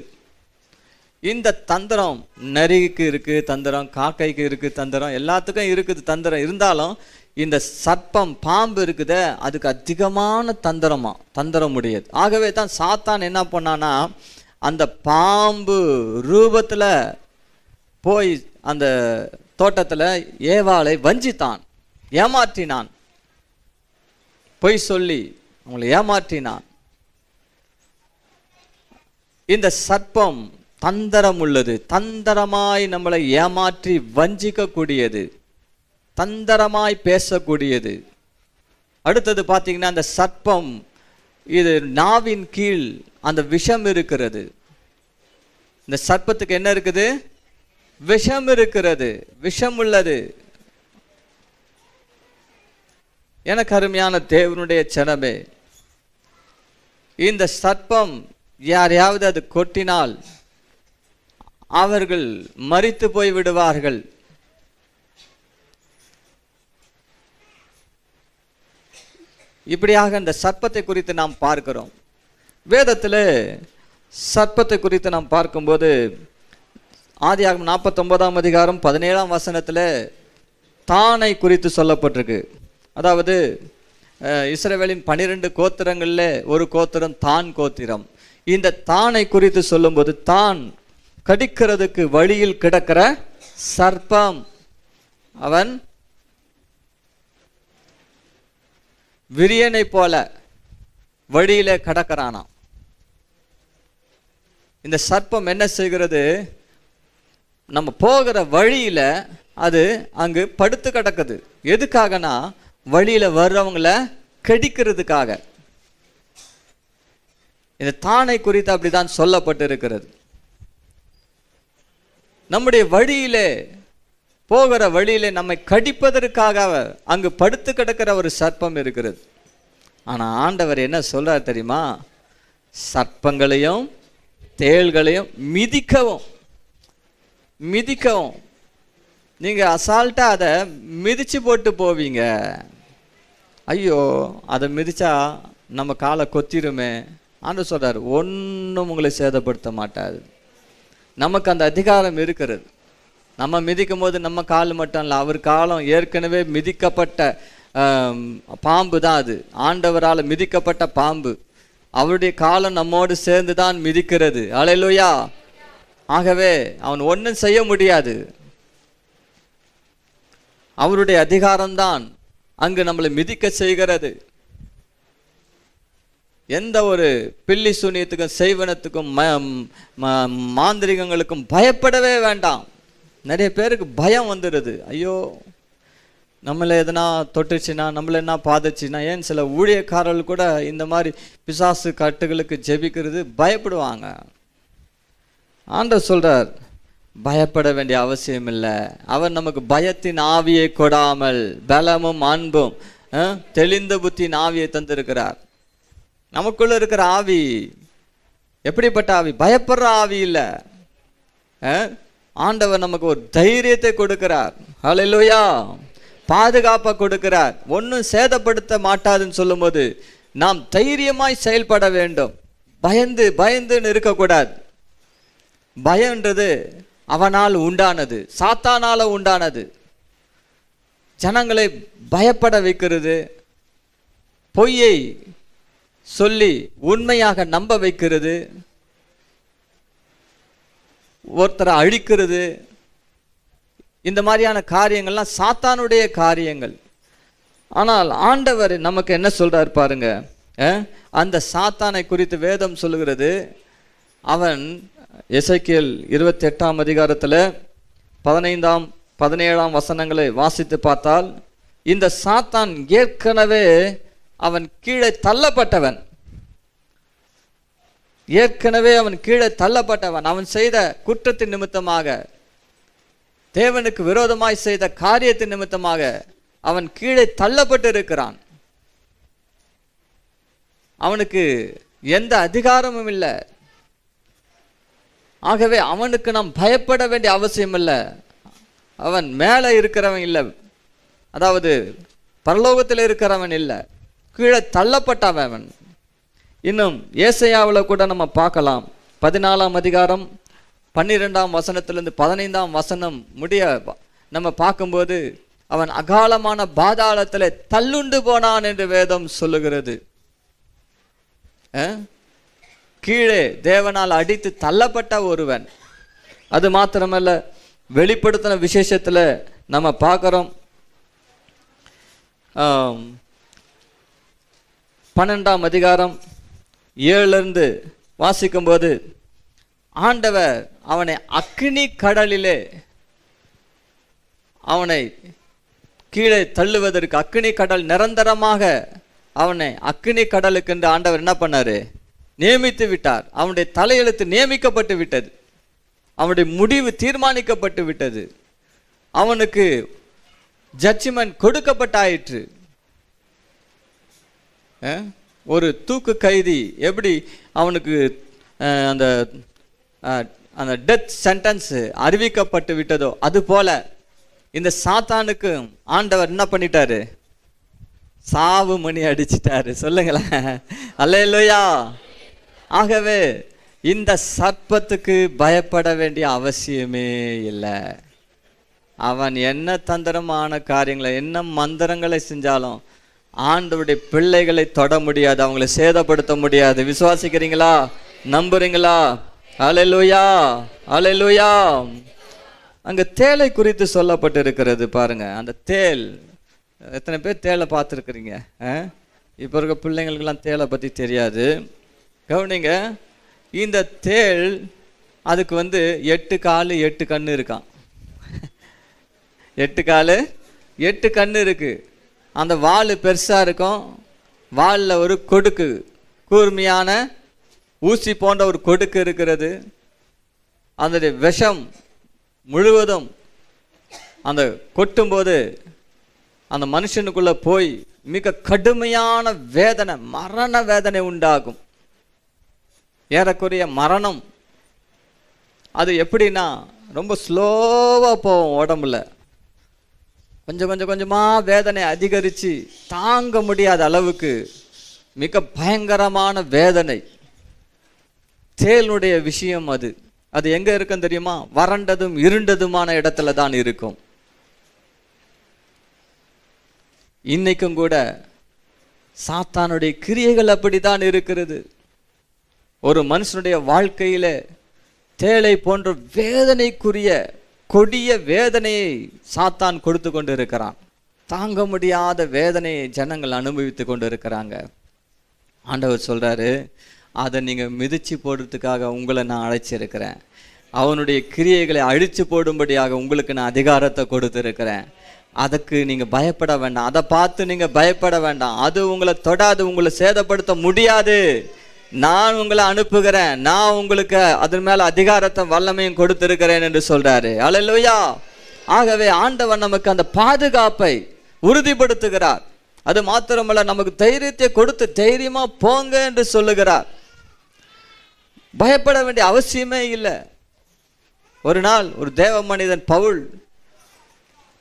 இந்த தந்திரம் நரிக்கு இருக்குது தந்திரம், காக்கைக்கு இருக்குது தந்திரம், எல்லாத்துக்கும் இருக்குது தந்திரம். இருந்தாலும் இந்த சர்ப்பம் பாம்பு இருக்குதே, அதுக்கு அதிகமான தந்திரம் உடையது. ஆகவே தான் சாத்தான் என்ன பண்ணான்னா, அந்த பாம்பு ரூபத்தில் போய் அந்த தோட்டத்தில் ஏவாளை வஞ்சித்தான், ஏமாற்றினான், பொய் சொல்லி அவங்களை ஏமாற்றினான். இந்த சர்ப்பம் தந்திரம் உள்ளது, தந்திரமாய் நம்மளை ஏமாற்றி வஞ்சிக்கக்கூடியது, தந்திரமாய் பேசக்கூடியது. அடுத்தது பார்த்தீங்கன்னா, அந்த சர்ப்பம் இது நாவின் கீழ் அந்த விஷம் இருக்கிறது. இந்த சர்ப்பத்துக்கு என்ன இருக்குது? விஷம் இருக்கிறது, விஷம் உள்ளது. எனக்கு அருமையான தேவனுடைய ஜனமே, இந்த சர்ப்பம் யாரையாவது அது கொட்டினால் அவர்கள் மரித்து போய் விடுவார்கள். இப்படியாக இந்த சர்ப்பத்தை குறித்து நாம் பார்க்கிறோம். வேதத்தில் சர்ப்பத்தை குறித்து நாம் பார்க்கும்போது ஆதியாகமம் 49ஆம் அதிகாரம் 17ஆம் வசனத்தில் தானை குறித்து சொல்லப்பட்டிருக்கு. அதாவது இஸ்ரவேலின் 12 கோத்திரங்களில் ஒரு கோத்திரம் தான் கோத்திரம். இந்த தானை குறித்து சொல்லும்போது, தான் கடிக்கிறதுக்கு வழியில் கிடக்கிற சர்ப்பம், அவன் விரியனை போல வழியில கடக்கிறானாம். இந்த சர்ப்பம் என்ன செய்கிறது? நம்ம போகிற வழியில அது அங்கு படுத்து கிடக்குது. எதுக்காகனா, வழியில வர்றவங்களை கடிக்கிறதுக்காக. இந்த தானை குறித்து அப்படிதான் சொல்லப்பட்டு இருக்கிறது. நம்முடைய வழியிலே போகிற வழியிலே நம்மை கடிப்பதற்காக அங்கு படுத்து கிடக்கிற ஒரு சர்ப்பம் இருக்கிறது. ஆனா ஆண்டவர் என்ன சொல்றார் தெரியுமா? சர்ப்பங்களையும் தேள்களையும் மிதிக்கவும். நீங்க அசால்ட்டா அதை மிதிச்சு போட்டு போவீங்க. ஐயோ, அதை மிதிச்சா நம்ம காலை கொத்திருமே. ஆண்டவர் சொல்றாரு, ஒன்றும் உங்களை சேதப்படுத்த மாட்டாது. நமக்கு அந்த அதிகாரம் இருக்கிறது. நம்ம மிதிக்கும் போது நம்ம கால் மட்டும் இல்லை, அவர் காலம் ஏற்கனவே மிதிக்கப்பட்ட பாம்பு தான் அது. ஆண்டவரால் மிதிக்கப்பட்ட பாம்பு. அவருடைய காலம் நம்மோடு சேர்ந்து தான் மிதிக்கிறது. அல்லேலூயா. ஆகவே அவன் ஒன்றும் செய்ய முடியாது. அவருடைய அதிகாரம்தான் அங்கு நம்மளை மிதிக்க செய்கிறது. எந்த ஒரு பில்லி சூனியத்துக்கும் செய்வனத்துக்கும் மாந்திரிகங்களுக்கும் பயப்படவே வேண்டாம். நிறைய பேருக்கு பயம் வந்துடுது. ஐயோ, நம்மளை எதனா தொட்டுச்சுன்னா, நம்மளை என்ன பாதிச்சுன்னா, ஏன் சில ஊழியக்காரர்கள் கூட இந்த மாதிரி பிசாசு கட்டுகளுக்கு ஜெபிக்கிறது பயப்படுவாங்க. ஆண்டவர் சொல்றார், பயப்பட வேண்டிய அவசியம் இல்லை. அவர் நமக்கு பயத்தின் ஆவியை கொடாமல் பலமும் அன்பும் தெளிந்த புத்தியின் ஆவியை தந்திருக்கிறார். நமக்குள்ள இருக்கிற ஆவி எப்படிப்பட்ட ஆவி? பயப்படுற ஆவி இல்லை. ஆண்டவர் நமக்கு ஒரு தைரியத்தை கொடுக்கிறார். ஹல்லேலூயா. பாதுகாப்பை கொடுக்கிறார். ஒன்றும் சேதப்படுத்த மாட்டாதுன்னு சொல்லும்போது நாம் தைரியமாய் செயல்பட வேண்டும். பயந்துன்னு இருக்கக்கூடாது. பயம்ன்றது அவனால் உண்டானது, சாத்தானால உண்டானது. ஜனங்களை பயப்பட வைக்கிறது, பொய்யை சொல்லி உண்மையாக நம்ப வைக்கிறது, ஒருத்தரை அழிக்கிறது. இந்த மாதிரியான காரியங்கள்லாம் சாத்தானுடைய காரியங்கள். ஆனால் ஆண்டவர் நமக்கு என்ன சொல்றார் பாருங்க. அந்த சாத்தானை குறித்து வேதம் சொல்லுகிறது, அவன் எசேக்கியேல் 28ஆம் அதிகாரத்தில் 15ஆம் 17ஆம் வசனங்களை வாசித்து பார்த்தால், இந்த சாத்தான் ஏற்கனவே அவன் கீழே தள்ளப்பட்டவன். ஏற்கனவே அவன் கீழே தள்ளப்பட்டவன். அவன் செய்த குற்றத்தின் நிமித்தமாக, தேவனுக்கு விரோதமாய் செய்த காரியத்தின் நிமித்தமாக அவன் கீழே தள்ளப்பட்டு இருக்கிறான். அவனுக்கு எந்த அதிகாரமும் இல்லை. ஆகவே அவனுக்கு நாம் பயப்பட வேண்டிய அவசியம் இல்லை. அவன் மேலே இருக்கிறவன் இல்லை, அதாவது பரலோகத்தில் இருக்கிறவன் இல்லை, கீழே தள்ளப்பட்டவன். இன்னும் ஏசாயாவில் கூட நம்ம பார்க்கலாம். 14ஆம் அதிகாரம் 12ஆம் வசனத்திலிருந்து 15ஆம் வசனம் முடிய நம்ம பார்க்கும்போது, அவன் அகாலமான பாதாளத்தில் தள்ளுண்டு போனான் என்று வேதம் சொல்லுகிறது. கீழே தேவனால் அடித்து தள்ளப்பட்ட ஒருவன். அது மாத்திரமல்ல, வெளிப்படுத்தின விசேஷத்தில் நம்ம பார்க்குறோம். 12ஆம் அதிகாரம் 7லிருந்து வாசிக்கும்போது, ஆண்டவர் அவனை அக்கினி கடலிலே அவனை கீழே தள்ளுவதற்கு, அக்கினி கடல் நிரந்தரமாக அவனை அக்கினி கடலுக்கு என்று ஆண்டவர் என்ன பண்ணாரு? நியமித்து விட்டார். அவனுடைய தலையெழுத்து நியமிக்கப்பட்டு விட்டது. அவனுடைய முடிவு தீர்மானிக்கப்பட்டு விட்டது. அவனுக்கு ஜட்ஜ்மெண்ட் கொடுக்கப்பட்டாயிற்று. ஒரு தூக்கு கைதி எப்படி அவனுக்கு அந்த அந்த டெத் சென்டென்ஸ் அறிவிக்கப்பட்டு விட்டதோ, அது போல இந்த சாத்தானுக்கு ஆண்டவர் என்ன பண்ணிட்டாரு? சாவு மணி அடிச்சிட்டாரு. சொல்லுங்களேன், அல்லேலூயா. ஆகவே இந்த சர்ப்பத்துக்கு பயப்பட வேண்டிய அவசியமே இல்லை. அவன் என்ன தந்திரமான காரியங்களை, என்ன மந்திரங்களை செஞ்சாலும் ஆண்டவருடைய பிள்ளைகளை தொட முடியாது, அவங்களை சேதப்படுத்த முடியாது. விசுவாசிக்கிறீங்களா? நம்புறீங்களா? அல்லேலூயா, அல்லேலூயா. அங்க தேளை குறித்து சொல்லப்பட்டு இருக்கிறது பாருங்க. அந்த தேள், எத்தனை பேர் தேளை பார்த்துருக்குறீங்க? இப்போ இருக்க பிள்ளைங்களுக்கெல்லாம் தேளை பற்றி தெரியாது. கவனிங்க, இந்த தேள் அதுக்கு 8 காலு 8 கண்ணு இருக்கான். 8 காலு 8 கண்ணு இருக்கு. அந்த வால் பெருசாக இருக்கும். வாலில் ஒரு கொடுக்கு, கூர்மையான ஊசி போன்ற ஒரு கொடுக்கு இருக்கிறது. அந்த விஷம் முழுவதும் அந்த கொட்டும்போது அந்த மனுஷனுக்குள்ள போய் மிக கடுமையான வேதனை, மரண வேதனை உண்டாகும். ஏறக்குறைய மரணம். அது எப்படின்னா, ரொம்ப ஸ்லோவாக போகும் உடம்புல. கொஞ்சமாக வேதனை அதிகரித்து தாங்க முடியாத அளவுக்கு மிக பயங்கரமான வேதனை. தேளுடைய விஷயம் அது. அது எங்க இருக்கும் தெரியுமா? வறண்டதும் இருண்டதுமான இடத்துல தான் இருக்கும். இன்னைக்கும் கூட சாத்தானுடைய கிரியைகள் அப்படித்தான் இருக்கிறது. ஒரு மனுஷனுடைய வாழ்க்கையில தேளை போன்ற வேதனைக்குரிய கொடிய வேதனையை சாத்தான் கொடுத்து கொண்டு இருக்கிறான். தாங்க முடியாத வேதனையை ஜனங்கள் அனுபவித்து கொண்டு இருக்கிறாங்க. ஆண்டவர் சொல்றாரு, அதை நீங்க மிதிச்சு போடுறதுக்காக உங்களை நான் அழைச்சிருக்கிறேன். அவனுடைய கிரியைகளை அழிச்சு போடும்படியாக உங்களுக்கு நான் அதிகாரத்தை கொடுத்துருக்கிறேன். அதுக்கு நீங்க பயப்பட வேண்டாம். அதை பார்த்து நீங்க பயப்பட வேண்டாம். அது உங்களை தொடாது, உங்களை சேதப்படுத்த முடியாது. நான் உங்களை அனுப்புகிறேன். நான் உங்களுக்கு அதன் மேல அதிகாரத்தை வல்லமையும் கொடுத்திருக்கிறேன் என்று சொல்றாரு. அல்லேலூயா. ஆகவே ஆண்டவன் நமக்கு அந்த பாதுகாப்பை உறுதிப்படுத்துகிறார். அது மாத்திரமல்ல, நமக்கு தைரியத்தை கொடுத்து தைரியமா போங்க என்று சொல்லுகிறார். பயப்பட வேண்டிய அவசியமே இல்லை. ஒரு நாள் ஒரு தேவ மனிதன் பவுல்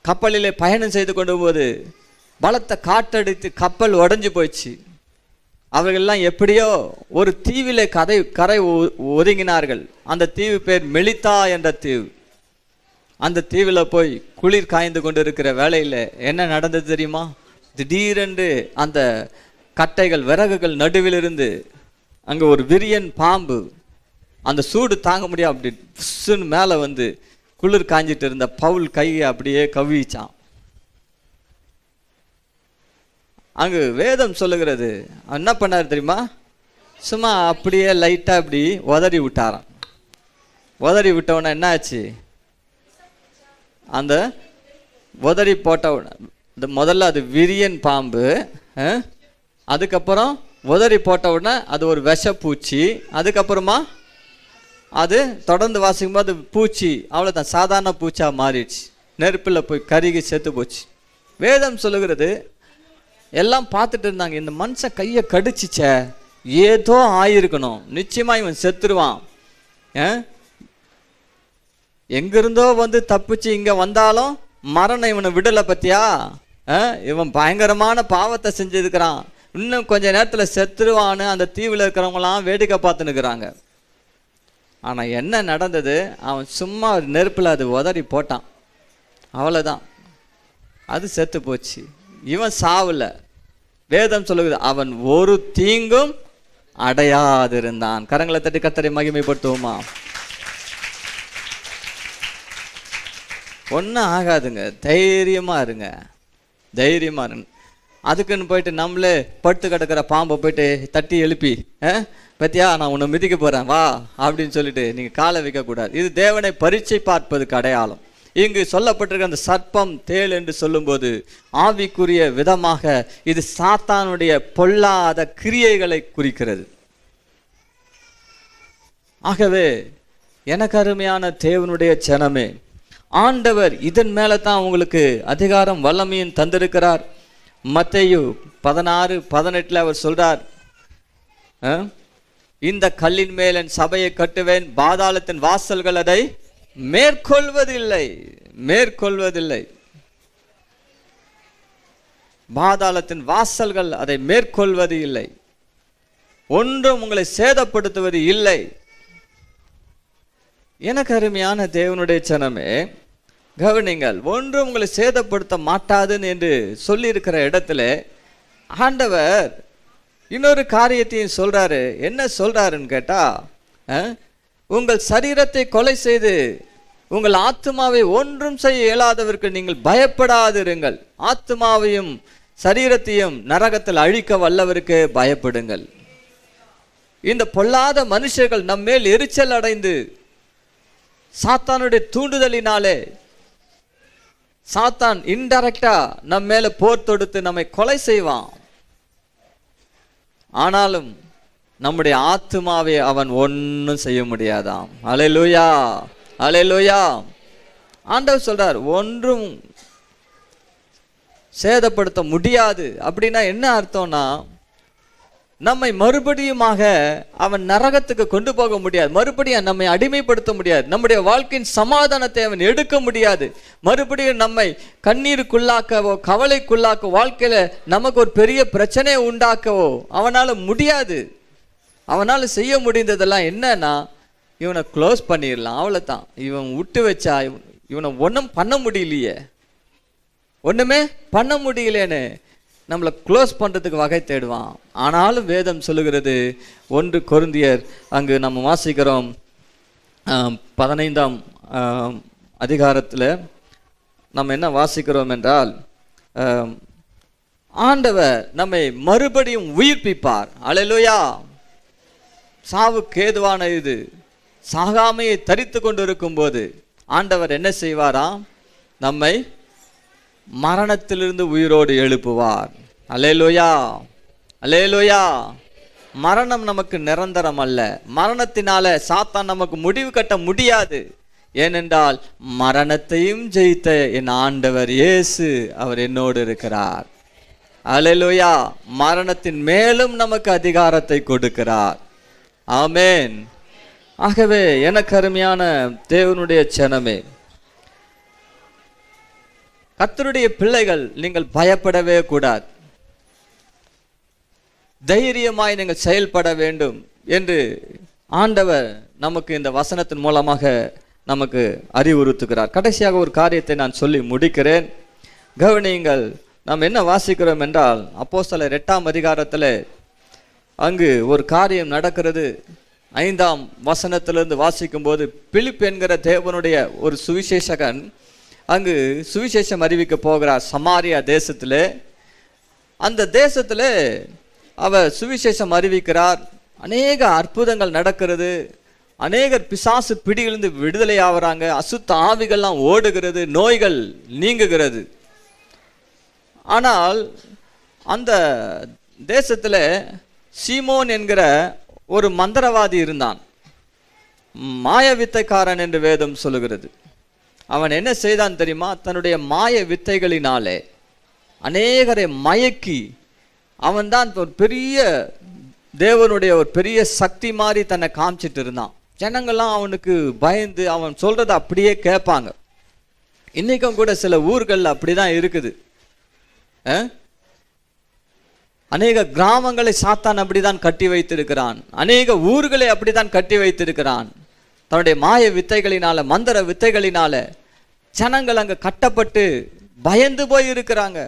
கப்பலிலே பயணம் செய்து கொண்டு போது பலத்த காற்றடித்து கப்பல் உடைஞ்சு போயிடுச்சு. அவர்கள்லாம் எப்படியோ ஒரு தீவிலே கரை ஒதுங்கினார்கள். அந்த தீவு பேர் மெலித்தா என்ற தீவு. அந்த தீவில் போய் குளிர் காய்ந்து கொண்டு இருக்கிற வேளையில் என்ன நடந்தது தெரியுமா? திடீரென்று அந்த கட்டைகள், விறகுகள் நடுவில் இருந்து அங்கே ஒரு விரியன் பாம்பு, அந்த சூடு தாங்க முடியாது, அப்படி புஷ்ஷுன்னு மேலே குளிர் காய்ஞ்சிட்டு இருந்த பவுல் கையை அப்படியே கவ்விச்சான். அங்கு வேதம் சொல்லுகிறது, என்ன பண்ணார் தெரியுமா? சும்மா அப்படியே லைட்டாக அப்படி உதறி விட்டாராம். உதறி விட்டவுடனே என்ன ஆச்சு? அந்த உதறி போட்ட இந்த முதல்ல அது விரியன் பாம்பு, அதுக்கப்புறம் உதறி போட்ட உடனே அது ஒரு விஷப்பூச்சி, அதுக்கப்புறமா அது தொடர்ந்து வாசிக்கும்போது அது பூச்சி அவ்வளோதான், சாதாரண பூச்சாக மாறிடுச்சு, நெருப்பில் போய் கருகி செத்து போச்சு. வேதம் சொல்லுகிறது எல்லாம் பார்த்துட்டு இருந்தாங்க, இந்த மனுஷன் கையை கடிச்சிச்சே, ஏதோ ஆயிருக்கணும், நிச்சயமாக இவன் செத்துருவான், எங்கிருந்தோ வந்து தப்பிச்சு இங்கே வந்தாலும் மரணம் இவனை விடலை பத்தியா, இவன் பயங்கரமான பாவத்தை செஞ்சுருக்கிறான், இன்னும் கொஞ்ச நேரத்தில் செத்துருவான்னு அந்த தீவில் இருக்கிறவங்களாம் வேடிக்கை பார்த்துன்னுக்குறாங்க. ஆனால் என்ன நடந்தது? அவன் சும்மா நெருப்பில் அது உதறி போட்டான், அவ்வளோதான், அது செத்து போச்சு. இவன் சாவல. வேதம் சொல்லுது அவன் ஒரு தீங்கும் அடையாதிருந்தான். கரங்களை தட்டி கர்த்தரை மகிமைப்படுத்துவோமா? ஒன்றும் ஆகாதுங்க, தைரியமாக இருங்க, தைரியமாக இருங்க. அதுக்குன்னு போயிட்டு நம்மளே படுத்து கிடக்கிற பாம்பை போயிட்டு தட்டி எழுப்பி பத்தியா நான் உன்னை மிதிக்க போகிறேன் வா அப்படின்னு சொல்லிட்டு நீங்கள் காலை வைக்கக்கூடாது. இது தேவனை பரீட்சை பார்ப்பதுக்கு அடையாளம். இங்கு சொல்லப்பட்டிருக்க அந்த சர்ப்பம் தேள் என்று சொல்லும்போது ஆவிக்குரிய விதமாக இது சாத்தானுடைய பொல்லாத கிரியைகளை குறிக்கிறது. ஆகவே எனக்கு அருமையான தேவனுடைய ஜனமே, ஆண்டவர் இதன் மேலே தான் உங்களுக்கு அதிகாரம் வல்லமையும் தந்திருக்கிறார். மத்தேயு 16:18 அவர் சொல்றார், இந்த கல்லின் மேல் என் சபையை கட்டுவேன், பாதாளத்தின் வாசல்கள் அதை மேற்கொள்வதில்லை. மேற்கொள்வதில்லை, பாதாளத்தின் வாசல்கள் அதை மேற்கொள்வது இல்லை, ஒன்றும் உங்களை சேதப்படுத்துவது இல்லை. எனக்கு அருமையான தேவனுடைய ஜனமே கவனிங்கள், ஒன்றும் உங்களை சேதப்படுத்த மாட்டாதுன்னு என்று சொல்லியிருக்கிற இடத்துல ஆண்டவர் இன்னொரு காரியத்தையும் சொல்றாரு. என்ன சொல்றாருன்னு கேட்டா, உங்கள் சரீரத்தை கொலை செய்து உங்கள் ஆத்மாவை ஒன்றும் செய்ய இயலாதவருக்கு நீங்கள் பயப்படாதிருங்கள், ஆத்மாவையும் சரீரத்தையும் நரகத்தில் அழிக்க வல்லவருக்கு பயப்படுங்கள். இந்த பொல்லாத மனுஷர்கள் நம்மேல் எரிச்சல் அடைந்து சாத்தானுடைய தூண்டுதலினாலே சாத்தான் இன்டைரக்டா நம்ம மேல போர் தொடுத்து நம்மை கொலை செய்வான். ஆனாலும் நம்முடைய ஆத்துமாவை அவன் ஒன்றும் செய்ய முடியாதாம். அல்லேலூயா, அல்லேலூயா. ஆண்டவர் சொல்றார் ஒன்றும் சேதப்படுத்த முடியாது. அப்படின்னா என்ன அர்த்தம்னா, நம்மை மறுபடியுமாக அவன் நரகத்துக்கு கொண்டு போக முடியாது, மறுபடியும் நம்மை அடிமைப்படுத்த முடியாது, நம்முடைய வாழ்க்கையின் சமாதானத்தை அவன் எடுக்க முடியாது, மறுபடியும் நம்மை கண்ணீருக்குள்ளாக்கவோ கவலைக்குள்ளாக்கவோ வாழ்க்கையில நமக்கு ஒரு பெரிய பிரச்சனையை உண்டாக்கவோ அவனால் முடியாது. அவனால் செய்ய முடிந்ததெல்லாம் என்னன்னா, இவனை க்ளோஸ் பண்ணிடலாம், அவ்வளோதான். இவன் விட்டு வச்சா இவனை ஒன்றும் பண்ண முடியலையே, ஒன்றுமே பண்ண முடியலேன்னு நம்மளை க்ளோஸ் பண்ணுறதுக்கு வகை தேடுவான். ஆனாலும் வேதம் சொல்லுகிறது, 1 கொரிந்தியர் அங்கு நம்ம வாசிக்கிறோம் 15ஆம் அதிகாரத்தில் நம்ம என்ன வாசிக்கிறோம் என்றால், ஆண்டவர் நம்மை மறுபடியும் உயிர்ப்பிப்பார். அல்லேலூயா. சாவுக்கு ஏதுவான இது சாகாமையை தரித்து கொண்டு இருக்கும்போது ஆண்டவர் என்ன செய்வாராம்? நம்மை மரணத்திலிருந்து உயிரோடு எழுப்புவார். அல்லேலூயா, அல்லேலூயா. மரணம் நமக்கு நிரந்தரம் அல்ல. மரணத்தினால சாத்தான் நமக்கு முடிவு கட்ட முடியாது. ஏனென்றால் மரணத்தையும் ஜெயித்த என் ஆண்டவர் இயேசு அவர் என்னோடு இருக்கிறார். அல்லேலூயா. மரணத்தின் மேலும் நமக்கு அதிகாரத்தை கொடுக்கிறார். ஆமென். ஆகவே எனக்கு அருமையான தேவனுடைய ஜனமே, கர்த்தருடைய பிள்ளைகள், நீங்கள் பயப்படவே கூடாது, தைரியமாய் நீங்கள் செயல்பட வேண்டும் என்று ஆண்டவர் நமக்கு இந்த வசனத்தின் மூலமாக நமக்கு அறிவுறுத்துகிறார். கடைசியாக ஒரு காரியத்தை நான் சொல்லி முடிக்கிறேன். கவனியுங்கள். நாம் என்ன வாசிக்கிறோம் என்றால், அப்போஸ்தலர் 8ஆம் அதிகாரத்தில் அங்கு ஒரு காரியம் நடக்கிறது. 5ஆம் வசனத்திலிருந்து வாசிக்கும் போது, பிலிப் என்கிற தேவனுடைய ஒரு சுவிசேஷகன் அங்கு சுவிசேஷம் அறிவிக்க போகிறார் சமாரியா தேசத்தில். அந்த தேசத்தில் அவர் சுவிசேஷம் அறிவிக்கிறார். அநேக அற்புதங்கள் நடக்கிறது, அநேகர் பிசாசு பிடியிலிருந்து விடுதலை ஆகிறாங்க, அசுத்த ஆவிகள்லாம் ஓடுகிறது, நோய்கள் நீங்குகிறது. ஆனால் அந்த தேசத்தில் சீமோன் என்கிற ஒரு மந்திரவாதி இருந்தான், மாய வித்தைக்காரன் என்று வேதம் சொல்லுகிறது. அவன் என்ன செய்தான் தெரியுமா? தன்னுடைய மாய வித்தைகளினாலே அநேகரை மயக்கி அவன்தான் ஒரு பெரிய தேவனுடைய ஒரு பெரிய சக்தி மாதிரி தன்னை காமிச்சிட்டு இருந்தான். ஜனங்கள்லாம் அவனுக்கு பயந்து அவன் சொல்றதை அப்படியே கேட்பாங்க. இன்னைக்கும் கூட சில ஊர்கள் அப்படிதான் இருக்குது. அநேக கிராமங்களை சாத்தான் அப்படிதான் கட்டி வைத்திருக்கிறான், அநேக ஊர்களை அப்படிதான் கட்டி வைத்திருக்கிறான். தன்னுடைய மாய வித்தைகளினால, மந்திர வித்தைகளினால ஜனங்கள் அங்க கட்டப்பட்டு பயந்து போய் இருக்கிறாங்க.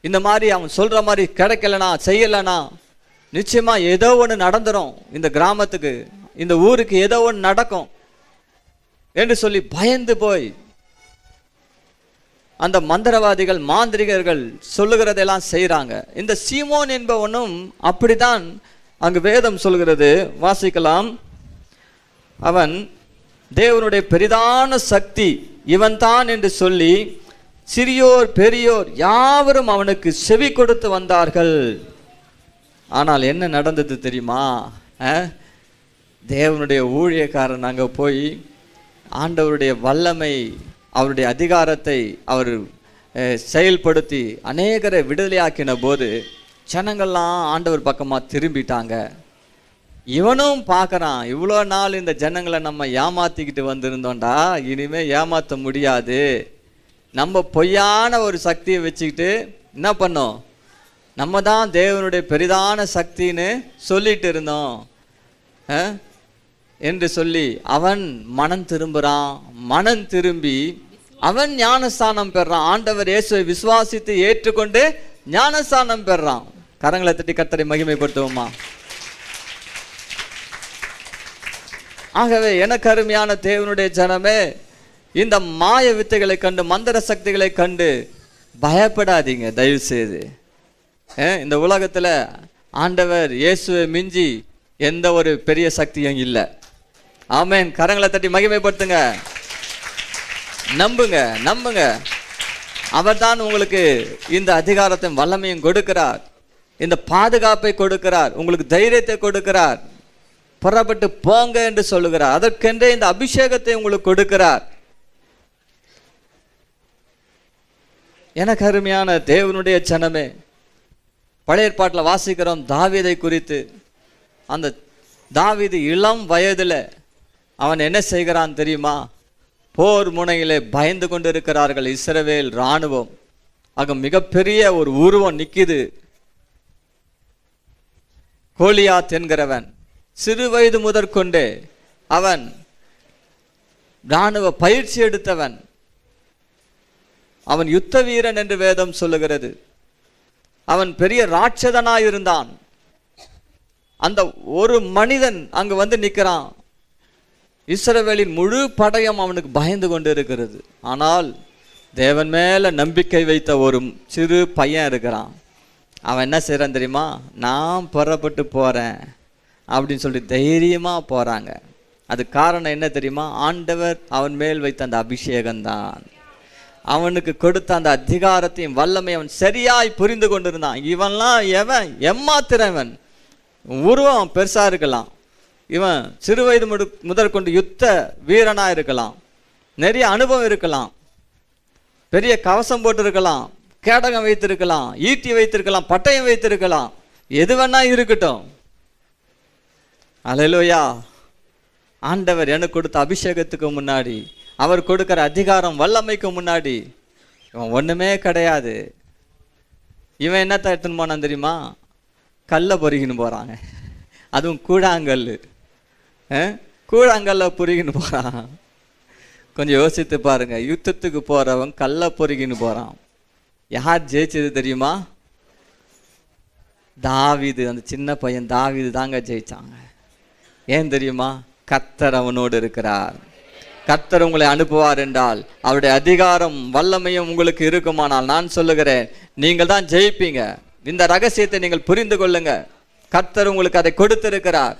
இந்த மாதிரி அவன் சொல்ற மாதிரி கிடைக்கலனா, செய்யலனா நிச்சயமா ஏதோ ஒன்று நடந்துரும், இந்த கிராமத்துக்கு இந்த ஊருக்கு ஏதோ ஒன்று நடக்கும் என்று சொல்லி பயந்து போய் அந்த மந்திரவாதிகள் மாந்திரிகர்கள் சொல்லுகிறதெல்லாம் செய்கிறாங்க. இந்த சீமோன் என்பவனும் அப்படித்தான் அங்கு வேதம் சொல்கிறது. வாசிக்கலாம். அவன் தேவனுடைய பெரிதான சக்தி இவன்தான் என்று சொல்லி சிறியோர் பெரியோர் யாவரும் அவனுக்கு செவி கொடுத்து வந்தார்கள். ஆனால் என்ன நடந்தது தெரியுமா? தேவனுடைய ஊழியக்காரன் அங்கே போய் ஆண்டவருடைய வல்லமை, அவருடைய அதிகாரத்தை அவர் செயல்படுத்தி அநேகரை விடுதலையாக்கின போது ஜனங்கள்லாம் ஆண்டவர் பக்கமாக திரும்பிட்டாங்க. இவனும் பார்க்குறான், இவ்வளோ நாள் இந்த ஜனங்களை நம்ம ஏமாற்றிக்கிட்டு வந்திருந்தோண்டா, இனிமேல் ஏமாற்ற முடியாது. நம்ம பொய்யான ஒரு சக்தியை வச்சுக்கிட்டு என்ன பண்ணோம், நம்ம தான் தேவனுடைய பெரிதான சக்தின்னு சொல்லிட்டு இருந்தோம் என்று சொல்லி அவன் மனம் திரும்புகிறான். மனம் திரும்பி அவன் ஞானஸ்தானம் பெறான். ஆண்டவர் இயேசுவை விசுவாசித்து ஏற்றுக்கொண்டு ஞானஸ்தானம் பெறான். கரங்களை தட்டி கர்த்தரை மகிமைப்படுத்துவோமா? ஆகவே எனக்கு அருமையான தேவனுடைய ஜனமே, இந்த மாய வித்தைகளை கண்டு, மந்திர சக்திகளை கண்டு பயப்படாதீங்க தயவு செய்து. இந்த உலகத்தில் ஆண்டவர் இயேசுவை மிஞ்சி எந்த ஒரு பெரிய சக்தியும் இல்லை. ஆமென். கரங்களை தட்டி மகிமைப்படுத்துங்க. நம்புங்க, நம்புங்க. அவர் தான் உங்களுக்கு இந்த அதிகாரத்தையும் வல்லமையும் கொடுக்கிறார், இந்த பாதுகாப்பை கொடுக்கிறார், உங்களுக்கு தைரியத்தை கொடுக்கிறார், புறப்பட்டு போங்க என்று சொல்லுகிறார். அதற்கென்றே இந்த அபிஷேகத்தை உங்களுக்கு கொடுக்கிறார். எனக்கு அருமையான தேவனுடைய ஜனமே, பழைய ஏற்பாட்டில் வாசிக்கிறோம் தாவீதை குறித்து. அந்த தாவீது இளம் வயதில் அவன் என்ன செய்கிறான் தெரியுமா? போர் முனையிலே பயந்து கொண்டு இருக்கிறார்கள் இஸ்ரவேல் இராணுவம். அங்கே மிகப்பெரிய ஒரு உருவம் நிற்கிது. கோலியாத் என்கிறவன் சிறு வயது முதற்கொண்டே அவன் இராணுவ பயிற்சி எடுத்தவன், அவன் யுத்த வீரன் என்று வேதம் சொல்லுகிறது. அவன் பெரிய ராட்சதனாயிருந்தான். அந்த ஒரு மனிதன் அங்கு வந்து நிற்கிறான். இஸ்ரவேலின் முழு படையும் அவனுக்கு பயந்து கொண்டு இருக்கிறது. ஆனால் தேவன் மேல நம்பிக்கை வைத்த ஒரு சிறு பையன் இருக்கிறான். அவன் என்ன செய்யறான் தெரியுமா? நான் புறப்பட்டு போறேன் அப்படின்னு சொல்லி தைரியமா போறாங்க. அது காரணம் என்ன தெரியுமா? ஆண்டவர் அவன் மேல் வைத்த அந்த அபிஷேகம்தான், அவனுக்கு கொடுத்த அந்த அதிகாரத்தையும் வல்லமை அவன் சரியாய் புரிந்து கொண்டிருந்தான். இவன்லாம் எவன் எம்மாத்திரவன், உருவம் பெருசா இருக்கலாம், இவன் சிறு வயது முதற்கொண்டு யுத்த வீரனா இருக்கலாம், நிறைய அனுபவம் இருக்கலாம், பெரிய கவசம் போட்டு இருக்கலாம், கேடகம் வைத்திருக்கலாம், ஈட்டி வைத்திருக்கலாம், பட்டயம் வைத்திருக்கலாம், எது வேணா இருக்கட்டும். அல்லேலூயா. ஆண்டவர் எனக்கு கொடுத்த அபிஷேகத்துக்கு முன்னாடி, அவர் கொடுக்கிற அதிகாரம் வல்லமைக்கு முன்னாடி இவன் ஒண்ணுமே கிடையாது. இவன் என்னத்தை எடுத்துன்னு போனான் தெரியுமா? கல்லை பொறுகின்னு போறாங்க. அதுவும் கூழாங்கல், கூழாங்கல்ல பொறுகின்னு போறான். கொஞ்சம் யோசித்து பாருங்க. யுத்தத்துக்கு போறவன் கல்லை பொறுகின்னு போறான். யார் ஜெயிச்சது தெரியுமா? தாவீது, அந்த சின்ன பையன் தாவீது தாங்க ஜெயிச்சாங்க. ஏன் தெரியுமா? கர்த்தர் அவனோடு இருக்கிறார். கர்த்தர் உங்களை அனுப்புவார் என்றால், அவருடைய அதிகாரம் வல்லமையும் உங்களுக்கு இருக்குமானால், நான் சொல்லுகிறேன், நீங்கள் தான் ஜெயிப்பீங்க. இந்த ரகசியத்தை நீங்கள் புரிந்து கொள்ளுங்க. கர்த்தர் உங்களுக்கு அதை கொடுத்திருக்கிறார்.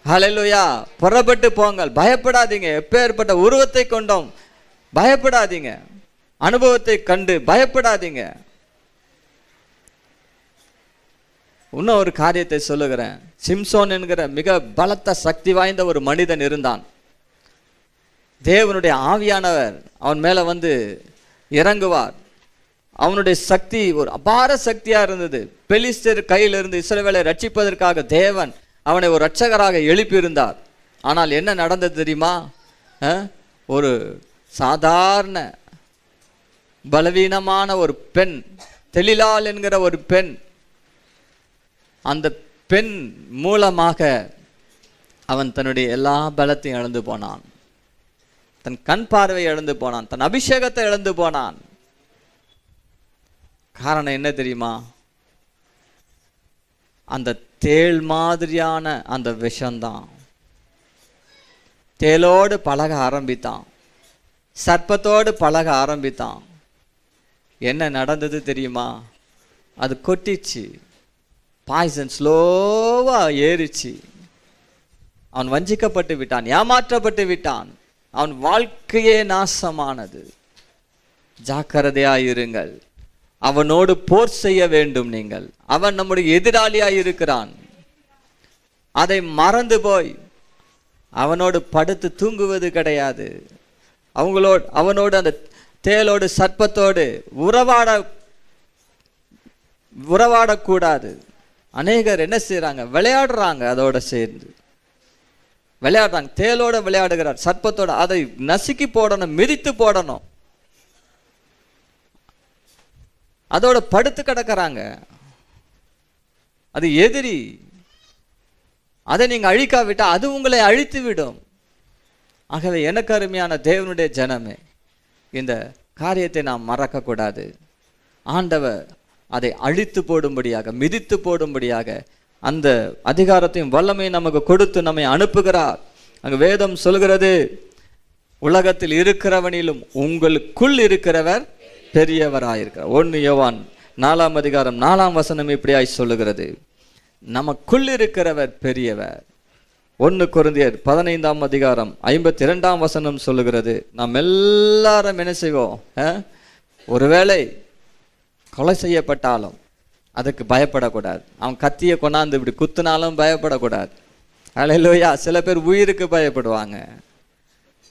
ஹல்லேலூயா. புறப்பட்டு போங்கள், பயப்படாதீங்க. எப்பேற்பட்ட உருவத்தை கொண்டோம் பயப்படாதீங்க, அனுபவத்தை கண்டு பயப்படாதீங்க. இன்னும் ஒரு காரியத்தை சொல்லுகிறேன். சிம்சோன் என்கிற மிக பலத்த சக்தி வாய்ந்த ஒரு மனிதன் இருந்தான். தேவனுடைய ஆவியானவர் அவன் மேல வந்து இறங்குவார். அவனுடைய சக்தி ஒரு அபார சக்தியா இருந்தது. பெலிஸ்தர் கையிலிருந்து இஸ்ரவேலை ரட்சிப்பதற்காக தேவன் அவனை ஒரு இரட்சகராக எழுப்பியிருந்தார். ஆனால் என்ன நடந்தது தெரியுமா? ஒரு சாதாரண பலவீனமான ஒரு பெண், தெலிலாள் என்கிற ஒரு பெண், அந்த பெண் மூலமாக அவன் தன்னுடைய எல்லா பலத்தையும் இழந்து போனான். தன் கண் பார்வையை இழந்து போனான், தன் அபிஷேகத்தை இழந்து போனான். காரணம் என்ன தெரியுமா? அந்த தேள் மாதிரியான அந்த விஷம்தான். தேளோடு பழக ஆரம்பித்தான், சர்ப்பத்தோடு பழக ஆரம்பித்தான். என்ன நடந்தது தெரியுமா? அது கொட்டிச்சு, பாய்சன் ஸ்லோவா ஏறிச்சு. அவன் வஞ்சிக்கப்பட்டு விட்டான், ஏமாற்றப்பட்டு விட்டான். அவன் வாழ்க்கையே நாசமானது. ஜாக்கிரதையாயிருங்கள். அவனோடு போர் செய்ய வேண்டும் நீங்கள். அவன் நம்முடைய எதிராளியாய் இருக்கிறான். அதை மறந்து போய் அவனோடு படுத்து தூங்குவது கிடையாது. அவனோடு அந்த தேளோடு சர்ப்பத்தோடு உறவாடக்கூடாது. அநேகர் என்ன செய்யறாங்க? விளையாடுறாங்க, அதோட சேர்ந்து விளையாடுறாங்க. தேளோட விளையாடுகிறார், சர்ப்பத்தோட. அதை நசுக்கி போடணும், மிதித்து போடணும். அதோட படுத்து கிடக்கிறாங்க. அது எதிரி. அதை நீங்க அழிக்காவிட்டா அது உங்களை அழித்து விடும். ஆகவே எனக்கு அருமையான தேவனுடைய ஜனமே, இந்த காரியத்தை நாம் மறக்க கூடாது. ஆண்டவர் அதை அழித்து போடும்படியாக, மிதித்து போடும்படியாக அந்த அதிகாரத்தையும் வல்லமையும் நமக்கு கொடுத்து நம்மை அனுப்புகிறார். அங்கு வேதம் சொல்கிறது, உலகத்தில் இருக்கிறவனிலும் உங்களுக்குள் இருக்கிறவர் பெரியவராயிருக்கிறார். 1 யோவான் 4 அதிகாரம் 4 இப்படியாய் சொல்லுகிறது, நமக்குள் இருக்கிறவர் பெரியவர். 1 கொரிந்தியர் 15 அதிகாரம் 52 சொல்லுகிறது, நாம் எல்லாரும் என்ன செய்வோம்? ஒருவேளை கொலை செய்யப்பட்டாலும் அதுக்கு பயப்படக்கூடாது. அவன் கத்தியை கொண்டாந்து இப்படி குத்துனாலும் பயப்படக்கூடாது. அல்லேலூயா. சில பேர் உயிருக்கு பயப்படுவாங்க.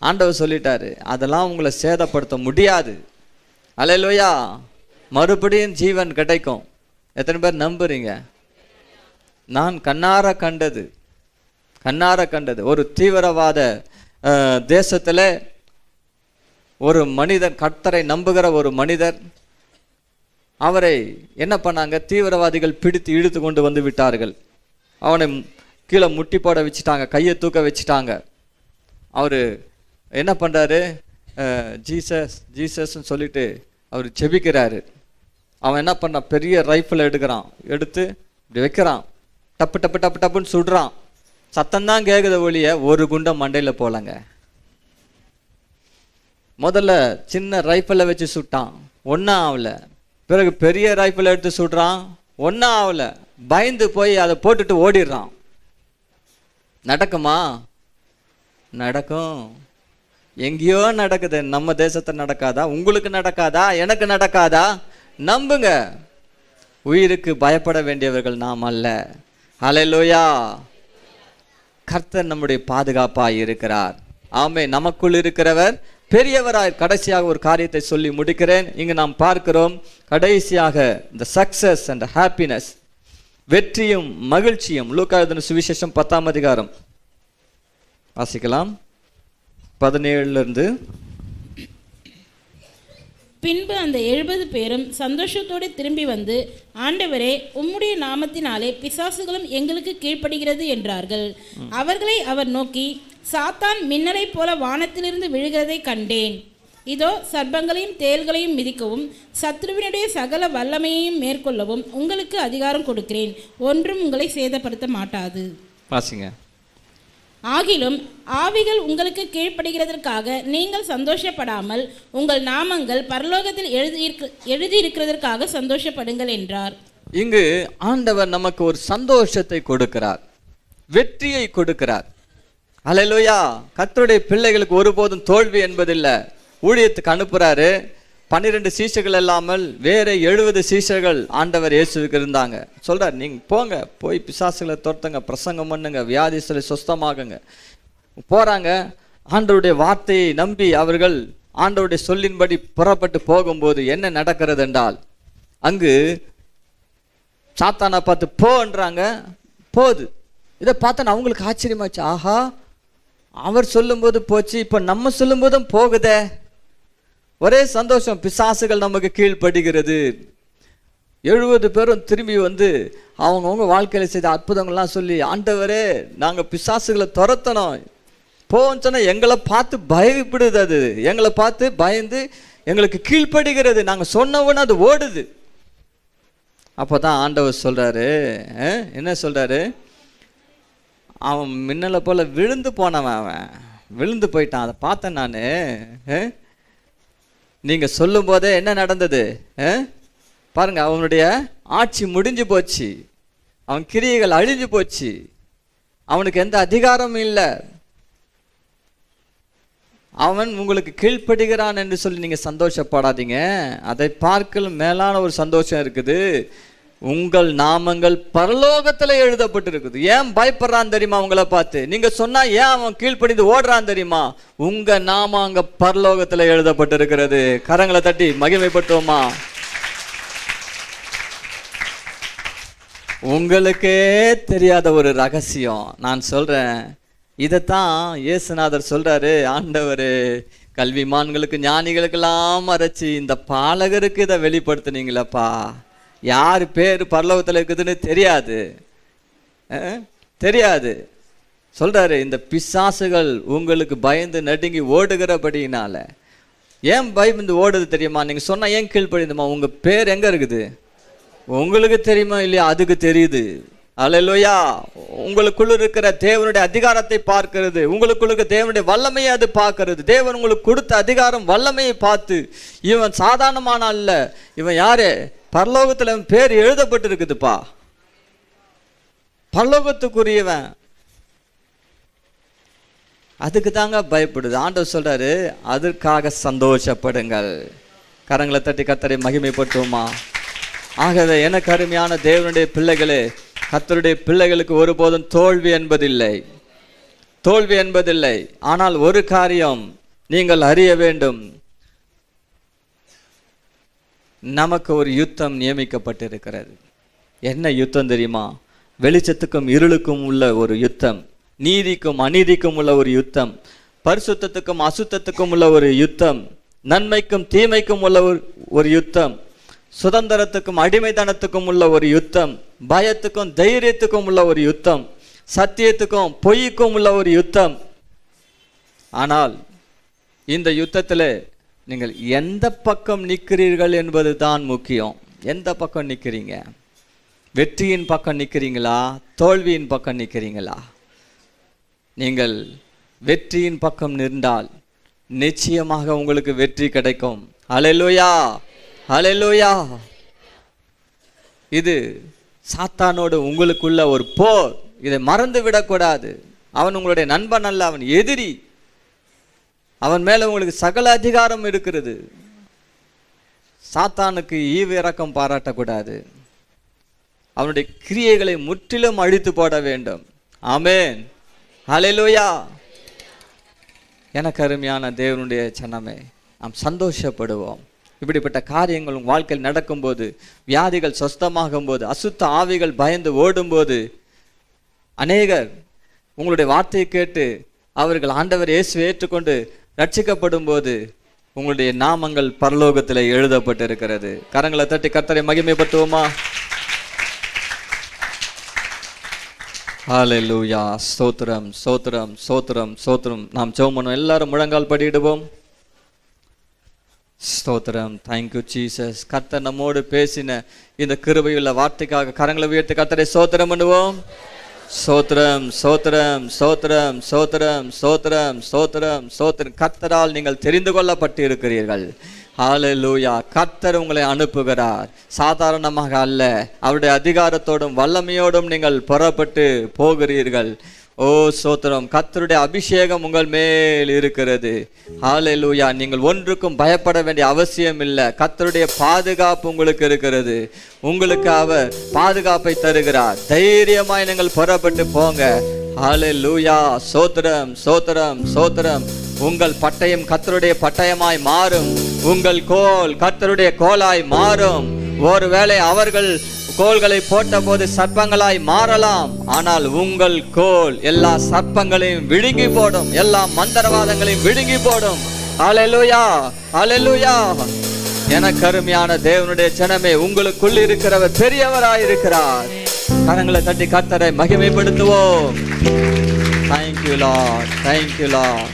ஆண்டவர் சொல்லிட்டாரு, அதெல்லாம் உங்களை சேதப்படுத்த முடியாது. அல்லேலூயா. மறுபடியும் ஜீவன் கிடைக்கும். எத்தனை பேர் நம்புறீங்க? நான் கண்ணார கண்டது ஒரு தீவிரவாத தேசத்தில் ஒரு மனிதர், கர்த்தரை நம்புகிற ஒரு மனிதர், அவரை என்ன பண்ணாங்க? தீவிரவாதிகள் பிடித்து இழுத்து கொண்டு வந்து விட்டார்கள். அவனை கீழே முட்டி போட வச்சுட்டாங்க, கையை தூக்க வச்சுட்டாங்க. அவர் என்ன பண்ணுறாரு? ஜீசஸ் ஜீசஸ்ன்னு சொல்லிட்டு அவர் செபிக்கிறாரு. அவன் என்ன பண்ணான்? பெரிய ரைஃபிள் எடுத்து இப்படி வைக்கிறான். டப்பு டப்பு டப்பு டப்புன்னு சுடுறான். சத்தம்தான் கேட்குத ஒழிய ஒரு குண்டம் மண்டையில் போலங்க. முதல்ல சின்ன ரைஃபிளை வச்சு சுட்டான், ஒன்றும் ஆகல. பிறகு பெரிய ரைஃபிள் எடுத்து சுடுறான், ஒன்றும் ஆகல. பயந்து போய் அதை போட்டுட்டு ஓடிடுறான். நடக்குமா? நடக்கும். எங்கேயோ நடக்குது. நம்ம தேசத்தை நடக்காதா? உங்களுக்கு நடக்காதா? எனக்கு நடக்காதா? நம்புங்க. உயிருக்கு பயப்பட வேண்டியவர்கள் நாம் அல்ல. ஹல்லேலூயா. கர்த்தர் நம்முடைய பாதுகாப்பாய் இருக்கிறார். ஆமே. நமக்குள் இருக்கிறவர் பெரியவராய். கடைசியாக ஒரு காரியத்தை சொல்லி முடிக்கிறேன். இங்கு நாம் பார்க்கிறோம், கடைசியாக the success and happiness, வெற்றியும் மகிழ்ச்சியும். லூக்கா எழுதின சுவிசேஷம் 10 அதிகாரம் வாசிக்கலாம், 17 பின்பு அந்த 70 பேரும் சந்தோஷத்தோடு திரும்பி வந்து, ஆண்டவரே, உம்முடைய நாமத்தினாலே பிசாசுகளும் எங்களுக்கு கீழ்ப்படுகிறது என்றார்கள். அவர்களை அவர் நோக்கி, சாத்தான் மின்னலைப் போல வானத்திலிருந்து விழுகிறதை கண்டேன். இதோ, சர்ப்பங்களையும் தேள்களையும் மிதிக்கவும் சத்ருவினுடைய சகல வல்லமையையும் மேற்கொள்ளவும் உங்களுக்கு அதிகாரம் கொடுக்கிறேன். ஒன்றும் உங்களை சேதப்படுத்த மாட்டாது. வாசிங்க. ஆகிலும் ஆவிகள் உங்களுக்கு கீழ்ப்படுகிறதற்காக நீங்கள் சந்தோஷப்படாமல் உங்கள் நாமங்கள் பரலோகத்தில் எழுதியிருக்கிறதற்காக சந்தோஷப்படுங்கள் என்றார். இங்கு ஆண்டவர் நமக்கு ஒரு சந்தோஷத்தை கொடுக்கிறார், வெற்றியை கொடுக்கிறார். அல்லேலூயா. கர்த்தருடைய பிள்ளைகளுக்கு ஒருபோதும் தோல்வி என்பதில்லை. ஊழியத்துக்கு அனுப்புறாரு. 12 சீஷர்கள் இல்லாமல் வேற 70 சீஷர்கள் ஆண்டவர் இயேசுவுக்கு இருந்தாங்க. சொல்றார், நீங்க போங்க, போய் பிசாசுகளை துரத்துங்க, பிரசங்கம் பண்ணுங்க, வியாதிகளை சுஸ்தமாகுங்க. போறாங்க. ஆண்டவருடைய வார்த்தையை நம்பி அவர்கள் ஆண்டவருடைய சொல்லின்படி புறப்பட்டு போகும்போது என்ன நடக்கிறது என்றால், அங்கு சாத்தானை பார்த்து போன்றாங்க, போகுது. இதை பார்த்தா அவங்களுக்கு ஆச்சரியமாச்சு. ஆஹா, அவர் சொல்லும்போது போச்சு, இப்போ நம்ம சொல்லும்போதும் போகுதே. ஒரே சந்தோஷம். பிசாசுகள் நமக்கு கீழ்ப்படுகிறது. 70 பேரும் திரும்பி வந்து அவங்கவுங்க வாழ்க்கையில் செய்த அற்புதங்கள்லாம் சொல்லி, ஆண்டவரே நாங்கள் பிசாசுகளை துரத்தணும், போன்னு சொன்னால் எங்களை பார்த்து பயப்படுது, அது எங்களை பார்த்து பயந்து எங்களுக்கு கீழ்ப்படுகிறது, நாங்கள் சொன்னவொன்னு அது ஓடுது. அப்போ தான் ஆண்டவர் சொல்கிறாரு, என்ன சொல்கிறாரு, அவன் மின்னலை போல் விழுந்து போனவன், அவன் விழுந்து போயிட்டான், அதை பார்த்தேன் நான். நீங்கள் சொல்லும் போதே என்ன நடந்தது பாருங்க, அவனுடைய ஆட்சி முடிஞ்சு போச்சு, அவன் கிரியைகள் அழிஞ்சு போச்சு, அவனுக்கு எந்த அதிகாரமும் இல்லை, அவன் உங்களுக்கு கீழ்ப்படுகிறான் என்று சொல்லி நீங்கள் சந்தோஷப்படாதீங்க. அதை பார்க்கலும் மேலான ஒரு சந்தோஷம் இருக்குது. உங்கள் நாமங்கள் பரலோகத்தில் எழுதப்பட்டிருக்குது. ஏன் பயப்படுறான் தெரியுமா? உங்களை பார்த்து நீங்க சொன்னா ஏன் அவன் கீழ்ப்படிந்து ஓடுறான் தெரியுமா? உங்க நாமம் அங்க பரலோகத்தில் எழுதப்பட்டிருக்கிறது. கரங்களை தட்டி மகிமைப்பட்டோமா? உங்களுக்கே தெரியாத ஒரு ரகசியம் நான் சொல்றேன். இதைத்தான் இயேசுநாதர் சொல்றாரு, ஆண்டவர் கல்விமான்களுக்கு ஞானிகளுக்கெல்லாம் மறைச்சி இந்த பாலகருக்கு இதை வெளிப்படுத்தினீங்களப்பா. யார் பேர் பரலோகத்தில் இருக்குதுன்னு தெரியாது சொல்றாரு. இந்த பிசாசுகள் உங்களுக்கு பயந்து நடுங்கி ஓடுகிறபடினால. ஏன் பயந்து ஓடுது தெரியுமா? நீங்க சொன்னா ஏன் கீழ்ப்படியுமா? உங்க பேர் எங்க இருக்குது உங்களுக்கு தெரியுமா இல்லையா? அதுக்கு தெரியுது. அல்லேலூயா. உங்களுக்குள்ள இருக்கிற தேவனுடைய அதிகாரத்தை பார்க்கிறது, உங்களுக்குள்ள இருக்கிற தேவனுடைய வல்லமையை அது பார்க்கிறது. தேவன் உங்களுக்கு கொடுத்த அதிகாரம் வல்லமையை பார்த்து, இவன் சாதாரணமான அல்ல, இவன் யாரு? பரலோகத்தில் பேர் எழுதப்பட்டிருக்குதுப்பா, பரலோகத்துக்குரியவன். அதுக்கு தாங்க பயப்படுது. ஆண்டவர் சொல்றாரு, அதற்காக சந்தோஷப்படுங்கள். கரங்களை தட்டி கர்த்தரை மகிமைப்படுத்துவோமா? ஆகவே எனக்கு அருமையான தேவனுடைய பிள்ளைகளே, கர்த்தருடைய பிள்ளைகளுக்கு ஒருபோதும் தோல்வி என்பதில்லை. ஆனால் ஒரு காரியம் நீங்கள் அறிய வேண்டும், நமக்கு ஒரு யுத்தம் நியமிக்கப்பட்டிருக்கிறது. என்ன யுத்தம் தெரியுமா? வெளிச்சத்துக்கும் இருளுக்கும் உள்ள ஒரு யுத்தம், நீதிக்கும் அநீதிக்கும் உள்ள ஒரு யுத்தம், பரிசுத்தத்துக்கும் அசுத்தத்துக்கும் உள்ள ஒரு யுத்தம், நன்மைக்கும் தீமைக்கும் உள்ள ஒரு யுத்தம், சுதந்திரத்துக்கும் அடிமைத்தனத்துக்கும் உள்ள ஒரு யுத்தம், பயத்துக்கும் தைரியத்துக்கும் உள்ள ஒரு யுத்தம், சத்தியத்துக்கும் பொய்க்கும் உள்ள ஒரு யுத்தம். ஆனால் இந்த யுத்தத்தில் நீங்கள் எந்த பக்கம் நிற்கிறீர்கள் என்பது தான் முக்கியம். எந்த பக்கம் நிற்கிறீங்க? வெற்றியின் பக்கம் நிற்கிறீங்களா? தோல்வியின் பக்கம் நிற்கிறீங்களா? நீங்கள் வெற்றியின் பக்கம் நின்றால் நிச்சயமாக உங்களுக்கு வெற்றி கிடைக்கும். அல்லேலூயா, அல்லேலூயா. இது சாத்தானோடு உங்களுக்குள்ள ஒரு போர். இதை மறந்து விடக்கூடாது. அவன் உங்களுடைய நண்பன் அல்ல, அவன் எதிரி. அவன் மேல உங்களுக்கு சகல அதிகாரம் இருக்கிறது. சாத்தானுக்கு ஈவு இரக்கம் பாராட்டக்கூடாது. அவனுடைய கிரியைகளை முற்றிலும் அழித்து போட வேண்டும். ஆமென், ஹல்லேலூயா. எனக்கு அருமையான தேவனுடைய சனமே, நாம் சந்தோஷப்படுவோம். இப்படிப்பட்ட காரியங்கள் உங்கள் வாழ்க்கையில் நடக்கும்போது, வியாதிகள் சொஸ்தமாகும் போது, அசுத்த ஆவிகள் பயந்து ஓடும்போது, அநேகர் உங்களுடைய வார்த்தையை கேட்டு அவர்கள் ஆண்டவர் இயேசுவை ஏற்றுக்கொண்டு ரட்சிக்கப்படும் போது உங்களுடைய நாமங்கள் பரலோகத்தில் எழுதப்பட்டிருக்கிறது. கரங்களை தட்டி கர்த்தரை மகிமைப்படுத்துவோமா? ஹல்லேலூயா. ஸ்தோத்திரம், ஸ்தோத்திரம், ஸ்தோத்திரம், ஸ்தோத்திரம். நாம் ஜெபம் பண்ணுவோம். எல்லாரும் முழங்கால் படியிடுவோம். ஸ்தோத்திரம். Thank you Jesus. கர்த்தர் நம்மோடு பேசின இந்த கிருபையுள்ள வார்த்தைக்காக கரங்களை உயர்த்தி கர்த்தரை ஸ்தோத்திரம் பண்ணுவோம். ஸ்தோத்திரம், ஸ்தோத்திரம், ஸ்தோத்திரம், ஸ்தோத்திரம், ஸ்தோத்திரம், ஸ்தோத்திரம், ஸ்தோத்திரம். கர்த்தரால் நீங்கள் தெரிந்து கொள்ளப்பட்டு இருக்கிறீர்கள். ஹalleluya. கர்த்தர் உங்களை அனுப்புகிறார், சாதாரணமாக அல்ல. அவருடைய அதிகாரத்தோடும் வல்லமையோடும் நீங்கள் புறப்பட்டு போகிறீர்கள். ஓ ஸ்தோத்திரம், கர்த்தருடைய அபிஷேகம் உங்கள் மேல் இருக்கிறது. ஹalleluya. நீங்கள் ஒன்றுக்கும் பயப்பட வேண்டிய அவசியம் இல்லை. கர்த்தருடைய பாதுகாப்பு உங்களுக்கு இருக்கிறது. உங்களுக்கு அவர் பாதுகாப்பை தருகிறார். தைரியமாய் நீங்கள் புறப்பட்டு போங்க. ஹalleluya. ஸ்தோத்திரம் ஸ்தோத்திரம் ஸ்தோத்திரம். உங்கள் பட்டயம் கர்த்தருடைய பட்டயமாய் மாறும். உங்கள் கோல் கர்த்தருடைய கோலாய் மாறும். ஒருவேளை அவர்கள் கோல்களை போட்ட போது சர்ப்பங்களாய் மாறலாம், ஆனால் உங்கள் கோல் எல்லா சர்ப்பங்களையும் விழுங்கி போடும், எல்லா மந்திரவாதங்களையும் விழுங்கி போடும். ஹalleluya ஹalleluya. எனக்கு அருமையான தேவனுடைய ஜனமே, உங்களுக்குள் இருக்கிறவர் பெரியவராய் இருக்கிறார். கரங்களை தட்டி கர்த்தரை மகிமைப்படுத்துவோம். Thank you Lord, thank you Lord.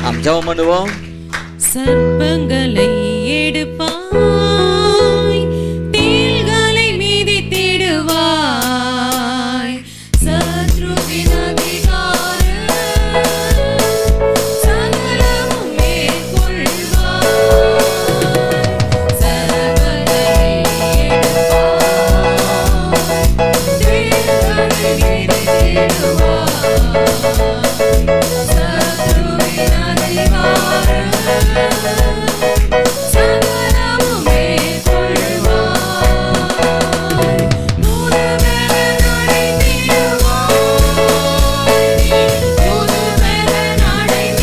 நாம் ஜெபம் பண்ணுவோம். சர்ப்பங்களை எடுப்பாய், தேள்களை மிதித்திடுவாய், சத்ருவின் அதிகாரம் சகலமும் மேற்கொள்வாய். சர்ப்பங்களை எடுப்பாய், தேள்களை மிதித்திடுவாய், சத்ருவின் அதிகாரம் சகலமும் மேற்கொள்வாய். புதுபெலன் அடைந்திடுவாய், புதுபெலன் அடைந்திடுவாய்,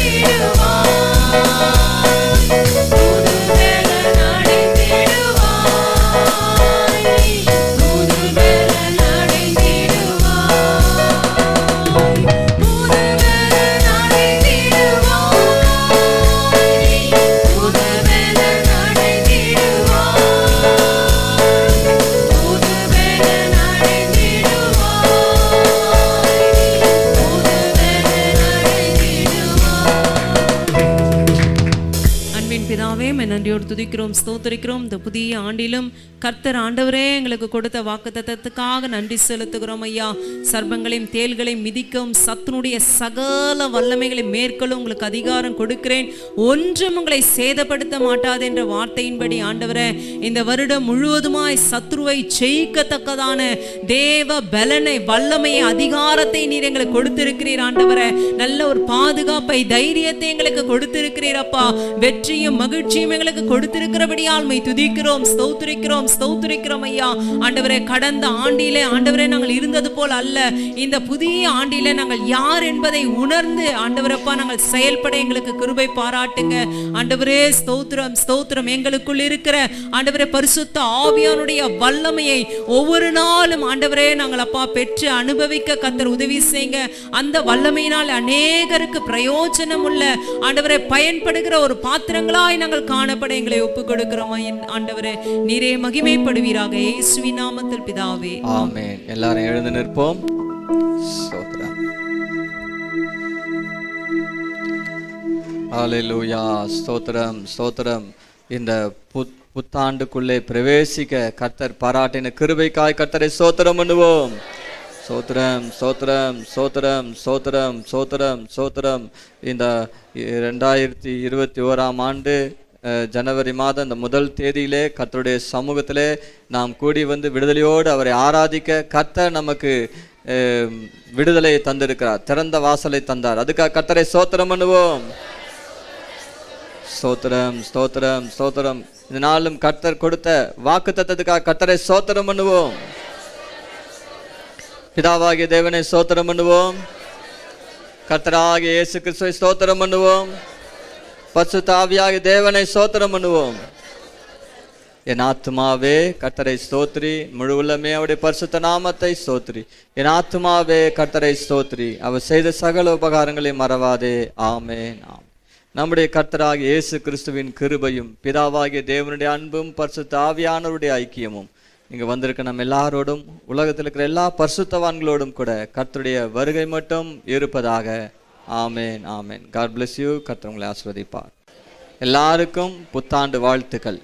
புதுபெலன் அடைந்திடுவாய், புதுபெலன் அடைந்திடுவாய், புதுபெலன் பிதாவே, நன்றியோடு துதிக்கிறோம், ஸ்தோத்திரிக்கிறோம். இந்த புதிய ஆண்டிலும் கர்த்தர் ஆண்டவரே எங்களுக்கு கொடுத்த வாக்குத்தத்தத்துக்காக நன்றி செலுத்துகிறோம் ஐயா. சர்ப்பங்களையும் தேள்களையும் மிதிக்கவும் சத்துனுடைய சகல வல்லமைகளை மேற்கொள்ள உங்களுக்கு அதிகாரம் கொடுக்கிறேன், ஒன்றும் உங்களை சேதப்படுத்த மாட்டாது என்ற வார்த்தையின்படி ஆண்டவரே இந்த வருடம் முழுவதுமாய் சத்ருவை ஜெயிக்கத்தக்கதான தேவ பலனை, வல்லமையை, அதிகாரத்தை நீர் எங்களுக்கு கொடுத்திருக்கிறீர் ஆண்டவரே. நல்ல ஒரு பாதுகாப்பை, தைரியத்தை எங்களுக்கு கொடுத்திருக்கிறீர் அப்பா. வெற்றியும் மகிழ்ச்சியும் எங்களுக்கு கொடுத்திருக்கிறபடியால் மை துதிக்கிறோம், ஸ்தோத்திரிக்கிறோம், ஸ்தோத்திரிக்கிறோம் ஐயா. ஆண்டவரே கடந்த ஆண்டிலே ஆண்டவரே நாங்கள் இருந்தது போல் அல்ல, இந்த புதிய ஆண்டிலே நாங்கள் யார் என்பதை உணர்ந்து ஆண்டவரப்பா நாங்கள் செயல்பட எங்களுக்கு கிருபை பாராட்டுங்க ஆண்டவரே. ஸ்தோத்திரம் ஸ்தோத்திரம். எங்களுக்குள் இருக்கிற ஆண்டவரே பரிசுத்த ஆவியானுடைய வல்லமையை ஒவ்வொரு நாளும் ஆண்டவரே நாங்கள் அப்பா பெற்று அனுபவிக்க கர்த்தர் உதவி செய்யுங்க. அந்த வல்லமையினால் அநேகருக்கு பிரயோஜனம் உள்ள ஆண்டவரை பயன்படுகிற ஒரு பாத்திரங்களாய் நாங்கள் காணப்பட எங்களை ஒப்புக் கொடுக்கிறோம் ஆண்டவரே. நீரே மகிமைப்படுவீராக இயேசுவின் நாமத்தில் பிதாவே, ஆமென். எல்லாரும் எழுந்து நிற்போம். ஸ்தோத்திரம். ஹalleluya. ஸ்தோத்திரம் ஸ்தோத்திரம். இந்த புத்தாண்டுக்குள்ளே பிரவேசிக்க கர்த்தர் பாராட்டின கிருபைக்காய் கர்த்தரை ஸ்தோத்திரம் பண்ணுவோம். சோத்திரம் சோத்திரம் சோத்திரம் சோத்திரம் சோத்திரம் சோத்திரம். இந்த 2021 ஆண்டு ஜனவரி மாதம் இந்த முதல் தேதியிலே கர்த்தருடைய சமூகத்திலே நாம் கூடி வந்து விடுதலையோடு அவரை ஆராதிக்க கர்த்தர் நமக்கு விடுதலையை தந்திருக்கிறார், திறந்த வாசலை தந்தார். அதுக்காக கர்த்தரை ஸ்தோத்திரம் பண்ணுவோம். ஸ்தோத்திரம் ஸ்தோத்திரம் ஸ்தோத்திரம். இந்த நாளும் கர்த்தர் கொடுத்த வாக்குத்தத்தத்துக்காக கர்த்தரை ஸ்தோத்திரம் பண்ணுவோம். பிதாவாகிய தேவனை ஸ்தோத்திரம் பண்ணுவோம். கர்த்தராகிய இயேசு கிறிஸ்துவை ஸ்தோத்திரம் பண்ணுவோம். பரிசுத்த ஆவியாகிய தேவனை ஸ்தோத்திரம் பண்ணுவோம். என் ஆத்துமாவே கர்த்தரை ஸ்தோத்திரி, முழு உள்ளமே அவருடைய பரிசுத்த நாமத்தை ஸ்தோத்திரி. என் ஆத்துமாவே கர்த்தரை ஸ்தோத்திரி, அவர் செய்த சகல உபகாரங்களை மறவாதே. ஆமென். நம்முடைய கர்த்தராகிய இயேசு கிறிஸ்துவின் கிருபையும் பிதாவாகிய தேவனுடைய அன்பும் பரிசுத்த ஆவியானவருடைய ஐக்கியமும் இங்கே வந்திருக்க நம்ம எல்லாரோடும், உலகத்தில் இருக்கிற எல்லா பரிசுத்தவான்களோடும் கூட கர்த்தருடைய வருகை மட்டும் இருப்பதாக. ஆமென் ஆமென். God bless you. கர்த்தர் உங்களை ஆசீர்வதிப்பார். எல்லாருக்கும் புத்தாண்டு வாழ்த்துக்கள்.